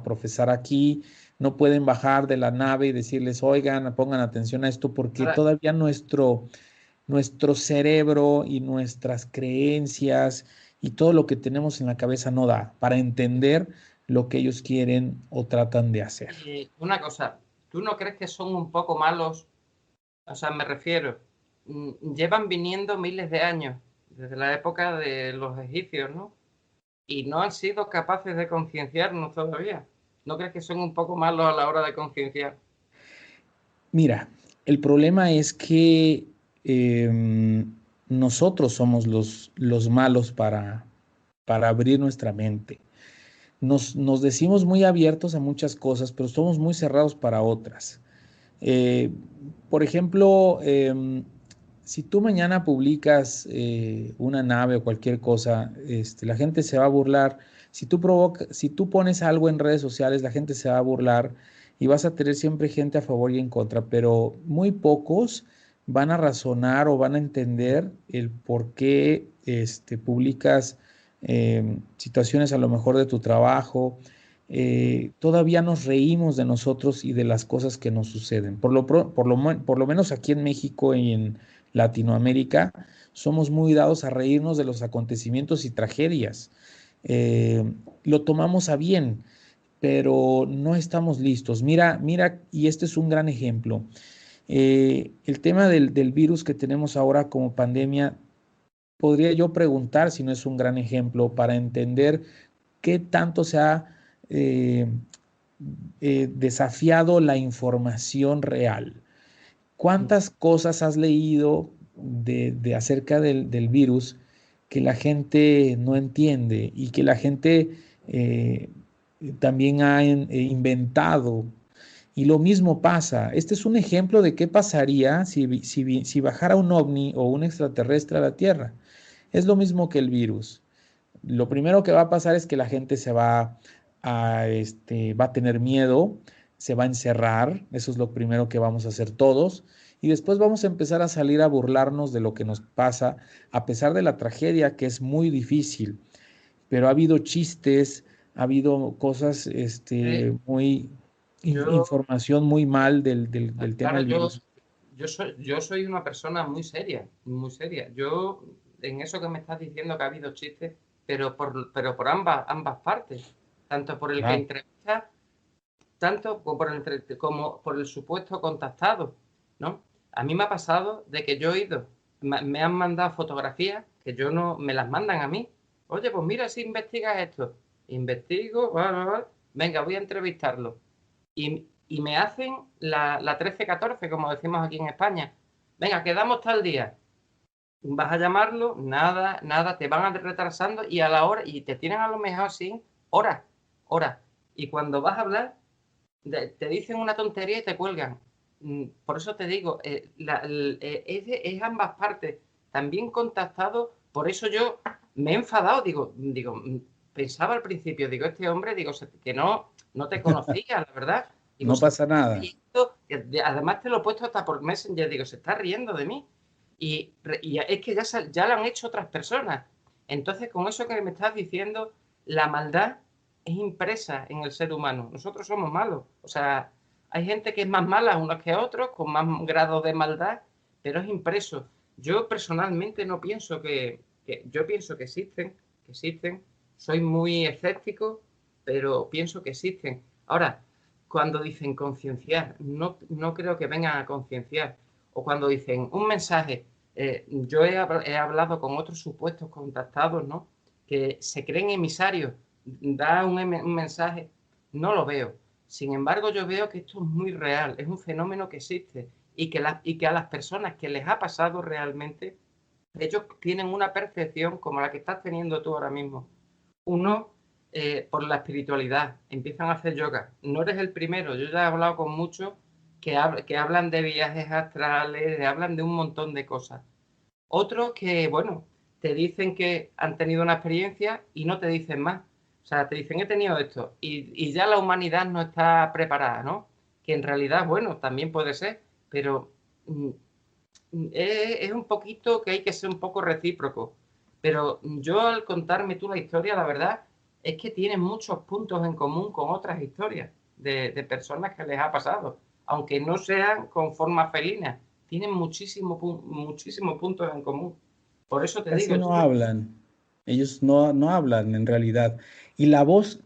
profesar aquí, no pueden bajar de la nave y decirles, oigan, pongan atención a esto, porque ahora, todavía nuestro cerebro y nuestras creencias y todo lo que tenemos en la cabeza no da para entender lo que ellos quieren o tratan de hacer. una cosa, ¿tú no crees que son un poco malos? O sea, me refiero, llevan viniendo miles de años, desde la época de los egipcios, ¿no? Y no han sido capaces de concienciarnos todavía. ¿No crees que son un poco malos a la hora de concienciar? Mira, el problema es que nosotros somos los malos para abrir nuestra mente. Nos decimos muy abiertos a muchas cosas, pero somos muy cerrados para otras. Eh, por ejemplo, si tú mañana publicas una nave o cualquier cosa, la gente se va a burlar. Si tú pones algo en redes sociales, la gente se va a burlar y vas a tener siempre gente a favor y en contra, pero muy pocos van a razonar o van a entender el por qué publicas situaciones a lo mejor de tu trabajo. todavía nos reímos de nosotros y de las cosas que nos suceden. Por lo menos aquí en México y en Latinoamérica, somos muy dados a reírnos de los acontecimientos y tragedias. Lo tomamos a bien, pero no estamos listos. Mira, y este es un gran ejemplo. El tema del virus que tenemos ahora como pandemia, podría yo preguntar si no es un gran ejemplo para entender qué tanto se ha desafiado la información real. ¿Cuántas cosas has leído de acerca del virus que la gente no entiende y que la gente también ha inventado? Y lo mismo pasa. Este es un ejemplo de qué pasaría si bajara un ovni o un extraterrestre a la Tierra. Es lo mismo que el virus. Lo primero que va a pasar es que la gente va a tener miedo, se va a encerrar. Eso es lo primero que vamos a hacer todos. Y después vamos a empezar a salir a burlarnos de lo que nos pasa, a pesar de la tragedia, que es muy difícil. Pero ha habido chistes, ha habido cosas, información muy mal del tema del virus. Yo soy una persona muy seria, muy seria. Yo, en eso que me estás diciendo que ha habido chistes, pero por ambas partes, tanto por el que entrevista, tanto como por el supuesto contactado, ¿no? A mí me ha pasado de que yo he ido, me han mandado fotografías que yo no, me las mandan a mí. Oye, pues mira si investigas esto. Investigo, venga, voy a entrevistarlo. Y me hacen la 13-14, como decimos aquí en España. Venga, quedamos tal día. Vas a llamarlo, nada, te van retrasando y a la hora, y te tienen a lo mejor sin horas. Y cuando vas a hablar, te dicen una tontería y te cuelgan. Por eso te digo, es ambas partes. También contactado, por eso yo me he enfadado, digo, pensaba al principio, digo, este hombre, digo, que no te conocía, la verdad. Digo, no pasa nada. Además te lo he puesto hasta por Messenger, digo, se está riendo de mí. Y es que ya lo han hecho otras personas. Entonces, con eso que me estás diciendo, la maldad es impresa en el ser humano. Nosotros somos malos. O sea, hay gente que es más mala unos que otros, con más grado de maldad, pero es impreso. Yo personalmente no pienso yo pienso que existen. Soy muy escéptico, pero pienso que existen. Ahora, cuando dicen concienciar, no creo que vengan a concienciar. O cuando dicen un mensaje, yo he hablado con otros supuestos contactados, ¿no? Que se creen emisarios, da un mensaje, no lo veo. Sin embargo, yo veo que esto es muy real, es un fenómeno que existe y que a las personas que les ha pasado realmente, ellos tienen una percepción como la que estás teniendo tú ahora mismo. Uno, por la espiritualidad, empiezan a hacer yoga. No eres el primero, yo ya he hablado con muchos que hablan de viajes astrales, hablan de un montón de cosas. Otros que, bueno, te dicen que han tenido una experiencia y no te dicen más. O sea, te dicen, he tenido esto, y ya la humanidad no está preparada, ¿no? Que en realidad, bueno, también puede ser, pero es un poquito que hay que ser un poco recíproco. Pero yo, al contarme tú la historia, la verdad es que tienes muchos puntos en común con otras historias de personas que les ha pasado. Aunque no sean con forma felina, tienen muchísimos puntos en común. Por eso te Casi digo. No hablan. Ellos no hablan en realidad. Y la voz,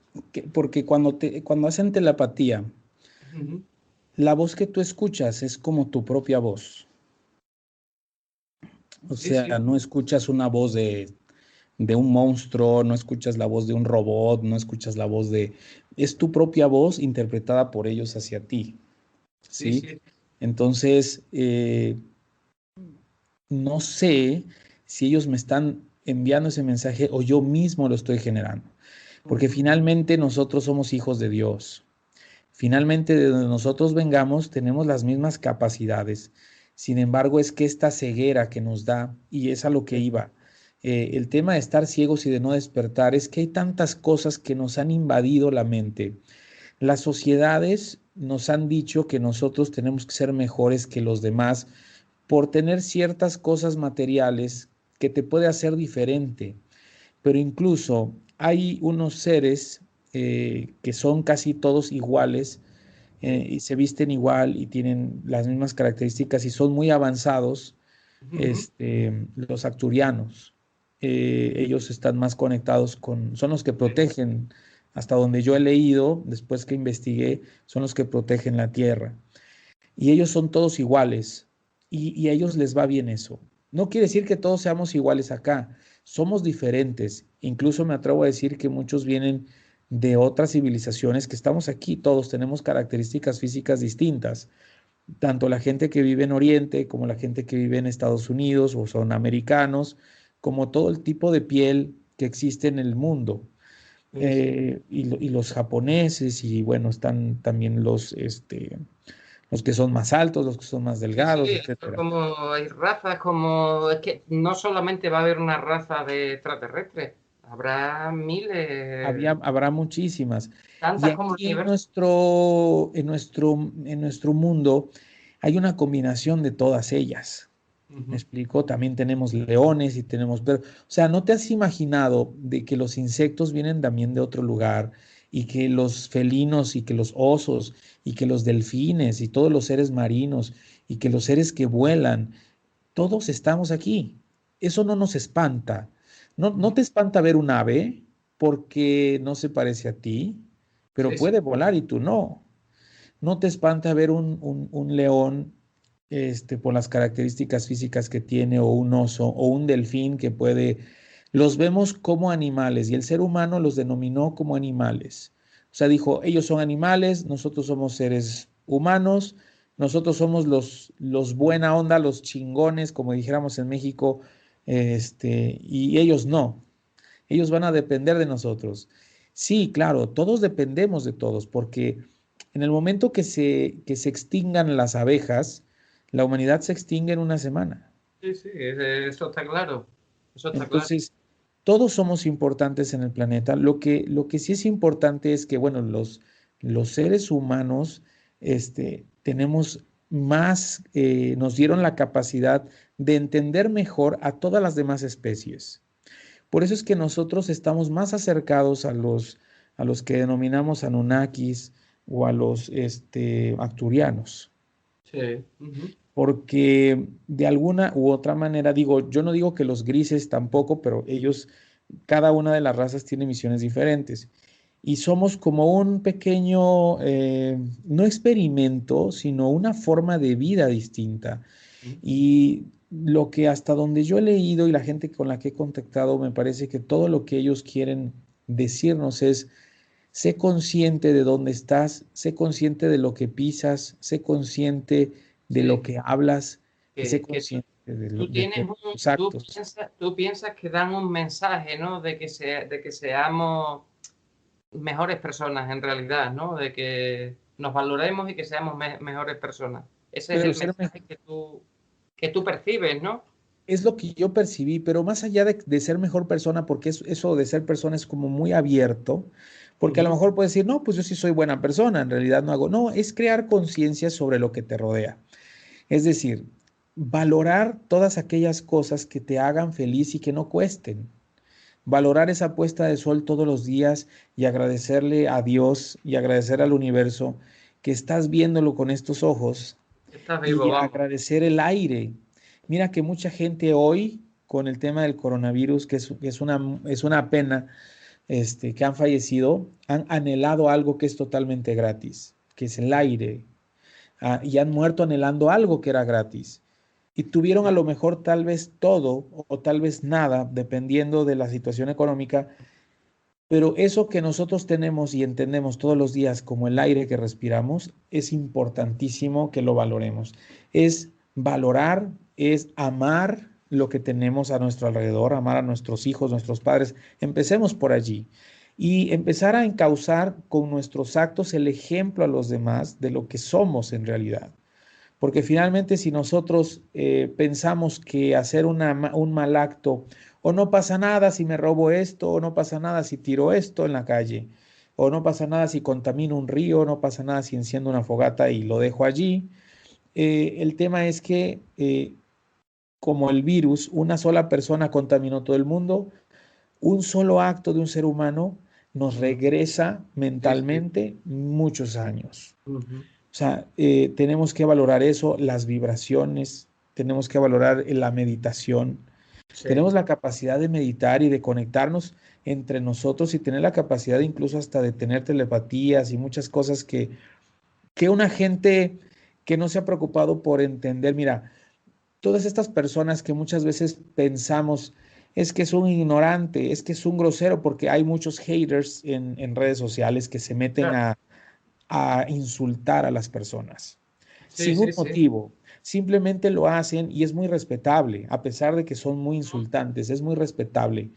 porque cuando hacen telepatía, la voz que tú escuchas es como tu propia voz. O sea, no escuchas una voz de un monstruo, no escuchas la voz de un robot, no escuchas la voz es tu propia voz interpretada por ellos hacia ti. ¿Sí? Entonces, no sé si ellos me están enviando ese mensaje o yo mismo lo estoy generando. Porque finalmente nosotros somos hijos de Dios. Finalmente, de donde nosotros vengamos, tenemos las mismas capacidades. Sin embargo, es que esta ceguera que nos da, y es a lo que iba, el tema de estar ciegos y de no despertar, es que hay tantas cosas que nos han invadido la mente. Las sociedades nos han dicho que nosotros tenemos que ser mejores que los demás por tener ciertas cosas materiales que te puede hacer diferente. Pero incluso hay unos seres que son casi todos iguales, y se visten igual y tienen las mismas características y son muy avanzados, los acturianos. Ellos están más conectados son los que protegen, hasta donde yo he leído, después que investigué, son los que protegen la tierra. Y ellos son todos iguales y a ellos les va bien eso. No quiere decir que todos seamos iguales acá, somos diferentes. Incluso me atrevo a decir que muchos vienen de otras civilizaciones que estamos aquí, todos tenemos características físicas distintas, tanto la gente que vive en Oriente como la gente que vive en Estados Unidos o son americanos, como todo el tipo de piel que existe en el mundo. Y los japoneses, y bueno, están también los que son más altos, los que son más delgados, Sí, etcétera. como hay razas, como es que no solamente va a haber una raza de extraterrestres, habrá miles, Habrá muchísimas. Y tantas como el aquí en universo. nuestro mundo hay una combinación de todas ellas. ¿Me explico? También tenemos leones y tenemos perros. O sea, ¿no te has imaginado de que los insectos vienen también de otro lugar y que los felinos y que los osos y que los delfines y todos los seres marinos y que los seres que vuelan, todos estamos aquí? Eso no nos espanta. ¿No te espanta ver un ave porque no se parece a ti, pero Sí, sí. puede volar y tú no? ¿No te espanta ver un león, por las características físicas que tiene, o un oso, o un delfín que puede? Los vemos como animales y el ser humano los denominó como animales. O sea, dijo, ellos son animales, nosotros somos seres humanos, nosotros somos los buena onda, los chingones, como dijéramos en México, y ellos no. Ellos van a depender de nosotros. Sí, claro, todos dependemos de todos, porque en el momento que se extingan las abejas, la humanidad se extingue en una semana. Sí, sí, eso está claro. Eso está claro. Entonces, todos somos importantes en el planeta. Lo que sí es importante es que, bueno, los seres humanos, tenemos más, nos dieron la capacidad de entender mejor a todas las demás especies. Por eso es que nosotros estamos más acercados a los que denominamos Anunnakis o a los acturianos, Sí. porque de alguna u otra manera, digo, yo no digo que los grises tampoco, pero ellos, cada una de las razas tiene misiones diferentes. Y somos como un pequeño, no experimento, sino una forma de vida distinta. Y lo que hasta donde yo he leído y la gente con la que he contactado, me parece que todo lo que ellos quieren decirnos es: sé consciente de dónde estás, sé consciente de lo que pisas, sé consciente de lo Sí. que hablas y sé Que consciente de, tú de tienes tus tú actos. piensas, tú piensas que dan un mensaje, ¿no? De que seamos mejores personas en realidad, ¿no? De que nos valoremos y que seamos mejores personas. Ese es Pero el mensaje que tú percibes, ¿no? es lo que yo percibí, pero más allá de ser mejor persona, porque eso de ser persona es como muy abierto, porque a lo Ujú. mejor puedes decir, no, pues yo sí soy buena persona, en realidad no hago, no, es crear conciencia sobre lo que te rodea. Es decir, valorar todas aquellas cosas que te hagan feliz y que no cuesten. Valorar esa puesta de sol todos los días y agradecerle a Dios y agradecer al universo que estás viéndolo con estos ojos, Estás vivo, y vamos. agradecer el aire. Mira que mucha gente hoy, con el tema del coronavirus, que es una pena, que han fallecido, han anhelado algo que es totalmente gratis, que es el aire. Y han muerto anhelando algo que era gratis. Y tuvieron a lo mejor tal vez todo o tal vez nada, dependiendo de la situación económica, pero eso que nosotros tenemos y entendemos todos los días como el aire que respiramos, es importantísimo que lo valoremos. Es valorar, es amar lo que tenemos a nuestro alrededor, amar a nuestros hijos, nuestros padres. Empecemos por allí y empezar a encauzar con nuestros actos el ejemplo a los demás de lo que somos en realidad. Porque finalmente, si nosotros pensamos que hacer un mal acto, o no pasa nada si me robo esto, o no pasa nada si tiro esto en la calle, o no pasa nada si contamino un río, no pasa nada si enciendo una fogata y lo dejo allí. El tema es que, como el virus, una sola persona contaminó todo el mundo. Un solo acto de un ser humano nos regresa mentalmente muchos años. O sea, tenemos que valorar eso, las vibraciones, tenemos que valorar la meditación. Sí. Tenemos la capacidad de meditar y de conectarnos entre nosotros y tener la capacidad incluso hasta de tener telepatías y muchas cosas que una gente que no se ha preocupado por entender. Mira, todas estas personas que muchas veces pensamos es que es un ignorante, es que es un grosero, porque hay muchos haters en redes sociales que se meten a insultar a las personas sin un motivo. Simplemente lo hacen y es muy respetable, a pesar de que son muy insultantes, es muy respetable,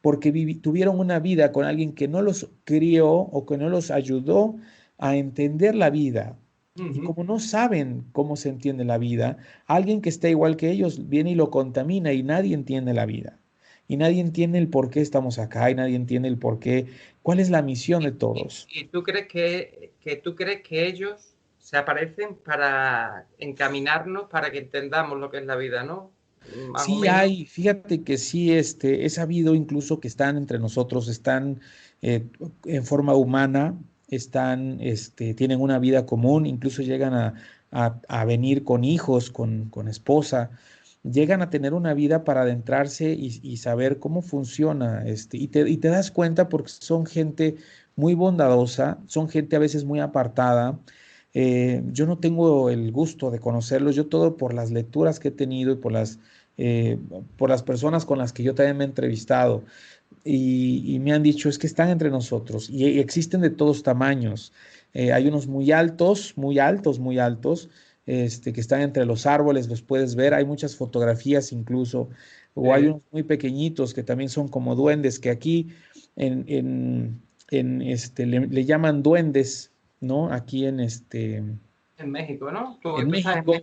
porque tuvieron una vida con alguien que no los crió o que no los ayudó a entender la vida. Y como no saben cómo se entiende la vida, alguien que está igual que ellos viene y lo contamina y nadie entiende la vida. Y nadie entiende el por qué estamos acá y nadie entiende el por qué, cuál es la misión de todos. ¿Y tú crees que ellos se aparecen para encaminarnos, para que entendamos lo que es la vida, ¿no? Más sí hay, fíjate que sí, he sabido incluso que están entre nosotros, están en forma humana, tienen una vida común, incluso llegan a venir con hijos, con esposa, llegan a tener una vida para adentrarse y saber cómo funciona, y te das cuenta porque son gente muy bondadosa, son gente a veces muy apartada. Yo no tengo el gusto de conocerlos, yo todo por las lecturas que he tenido y por las personas con las que yo también me he entrevistado y me han dicho es que están entre nosotros y existen de todos tamaños. Hay unos muy altos, muy altos, muy altos, que están entre los árboles, los puedes ver, hay muchas fotografías incluso, o hay unos muy pequeñitos que también son como duendes, que aquí le llaman duendes, ¿no? Aquí en México, ¿no? En México,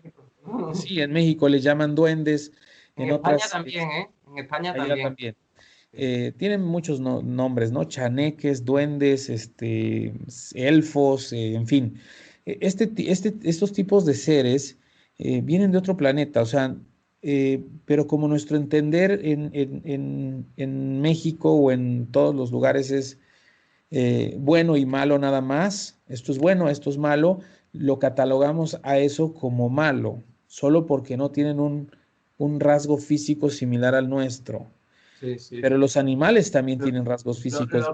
sí, en México le llaman duendes. En España también, ¿eh? En España también. Tienen muchos nombres, ¿no? Chaneques, duendes, elfos, en fin. Estos tipos de seres vienen de otro planeta, o sea, pero como nuestro entender en México o en todos los lugares es bueno y malo nada más, esto es bueno, esto es malo, lo catalogamos a eso como malo, solo porque no tienen un rasgo físico similar al nuestro. Sí. Pero los animales también tienen rasgos físicos.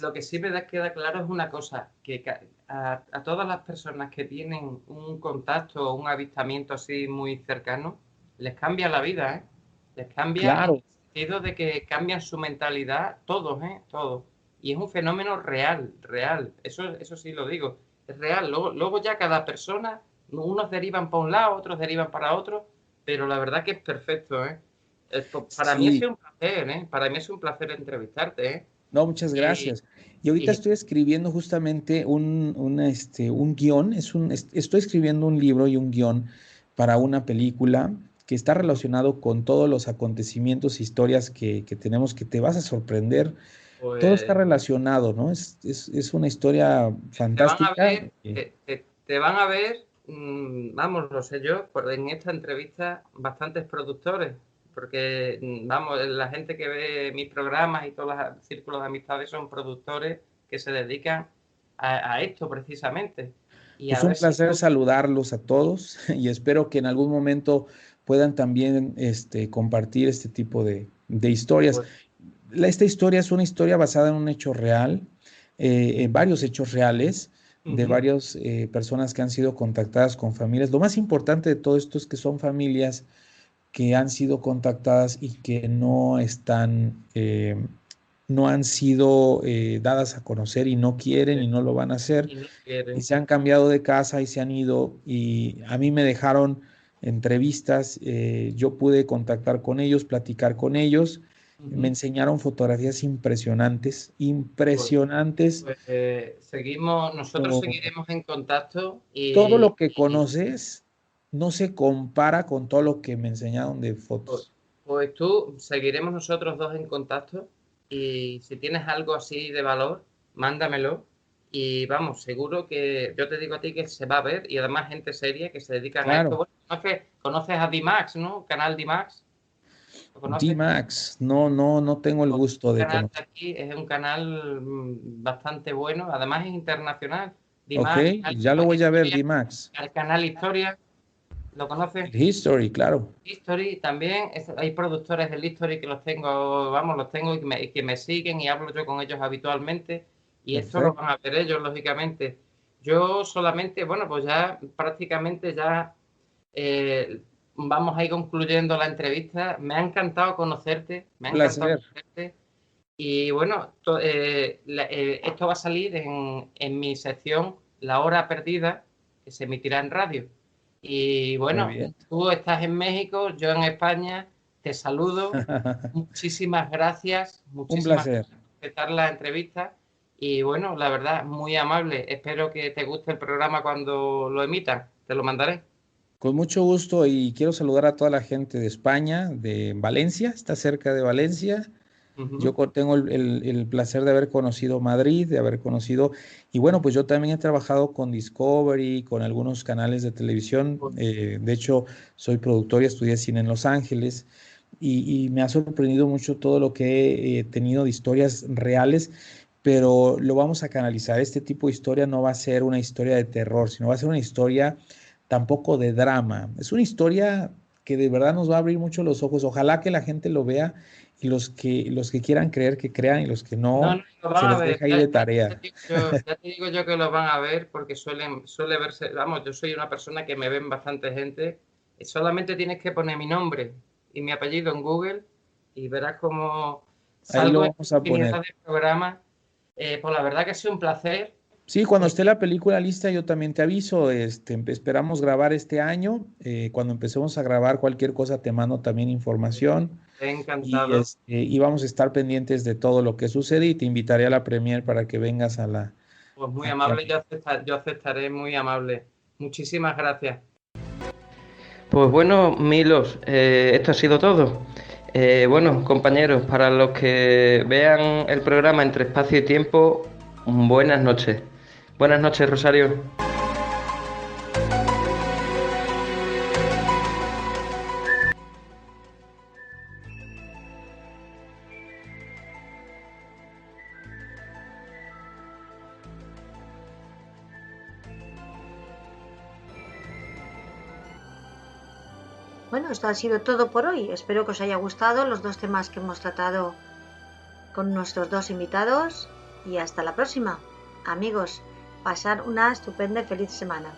Lo que sí me queda claro es una cosa, que a todas las personas que tienen un contacto o un avistamiento así muy cercano, les cambia la vida, ¿eh? Les cambia en el sentido de que cambian su mentalidad, todos, todos. Y es un fenómeno real. Eso sí lo digo, es real. Luego ya cada persona, unos derivan para un lado, otros derivan para otro, pero la verdad que es perfecto, ¿eh? Para mí ha sido un placer, ¿eh? Para mí es un placer entrevistarte, ¿eh? No, muchas gracias. Y ahorita estoy escribiendo justamente un guión, estoy escribiendo un libro y un guión para una película que está relacionado con todos los acontecimientos, historias que tenemos, que te vas a sorprender. Pues, todo está relacionado, ¿no? Es una historia fantástica. Te van a ver, vamos, lo sé yo, en esta entrevista bastantes productores. Porque, vamos, la gente que ve mis programas y todos los círculos de amistades son productores que se dedican a esto precisamente. Y es un placer saludarlos a todos y espero que en algún momento puedan también compartir este tipo de historias. Esta historia es una historia basada en un hecho real, en varios hechos reales, de varias personas que han sido contactadas con familias. Lo más importante de todo esto es que son familias que han sido contactadas y que no han sido dadas a conocer y no quieren y no lo van a hacer y se han cambiado de casa y se han ido y a mí me dejaron entrevistas, yo pude contactar con ellos, platicar con ellos, me enseñaron fotografías impresionantes. Nosotros seguiremos en contacto. Todo lo que conoces no se compara con todo lo que me enseñaron de fotos. Pues seguiremos nosotros dos en contacto y si tienes algo así de valor, mándamelo y vamos, seguro que yo te digo a ti que se va a ver y además gente seria que se dedica a esto. Bueno, conoces a D-Max, ¿no? Canal D-Max. conoces? D-Max, no tengo el gusto de Canal de conocer. aquí es un canal bastante bueno, además es internacional. Ok, D-Max, ya lo voy a ver, D-Max. el canal Historia, ¿lo conoces? El History, claro. History también, hay productores del History que los tengo, vamos, los tengo y que me siguen y hablo yo con ellos habitualmente y esto lo Perfecto. van a ver ellos, lógicamente. Yo solamente, bueno, pues ya prácticamente ya vamos a ir concluyendo la entrevista. Me ha encantado conocerte, me ha encantado Placer. conocerte y bueno, esto va a salir en mi sección La Hora Perdida, que se emitirá en radio. Y Muy bueno, bien. tú estás en México, yo en España, te saludo. Muchísimas gracias, Un muchísimas placer. gracias por aceptar la entrevista. Y bueno, la verdad, muy amable. Espero que te guste el programa cuando lo emitan. Te lo mandaré. Con mucho gusto y quiero saludar a toda la gente de España, de Valencia, está cerca de Valencia. Yo Ujú. tengo el placer de haber conocido Madrid, de haber conocido, y bueno, pues yo también he trabajado con Discovery, con algunos canales de televisión. De hecho, soy productor y estudié cine en Los Ángeles, y me ha sorprendido mucho todo lo que he tenido de historias reales, pero lo vamos a canalizar. Este tipo de historia no va a ser una historia de terror, sino va a ser una historia tampoco de drama. Es una historia que de verdad nos va a abrir mucho los ojos. Ojalá que la gente lo vea y los que quieran creer que crean y los que No, no, no, lo se van a les ver. deja ahí de tarea. Ya te digo yo que lo van a ver porque suele verse, vamos, yo soy una persona que me ven bastante gente. Solamente tienes que poner mi nombre y mi apellido en Google y verás cómo Ahí lo salgo en vamos a infinidad poner. de programas. Pues la verdad que ha sido un placer. Sí, cuando Eh, esté la película lista, yo también te aviso. Esperamos grabar este año. Cuando empecemos a grabar cualquier cosa, te mando también información. Encantado. Y vamos a estar pendientes de todo lo que sucede y te invitaré a la premier para que vengas a la Pues muy aquí a amable, México. yo aceptaré, muy amable. Muchísimas gracias. Pues bueno, Milos, esto ha sido todo. Bueno, compañeros, para los que vean el programa Entre Espacio y Tiempo, buenas noches. Buenas noches, Rosario. Bueno, esto ha sido todo por hoy. Espero que os haya gustado los dos temas que hemos tratado con nuestros dos invitados y hasta la próxima. Amigos, pasar una estupenda y feliz semana.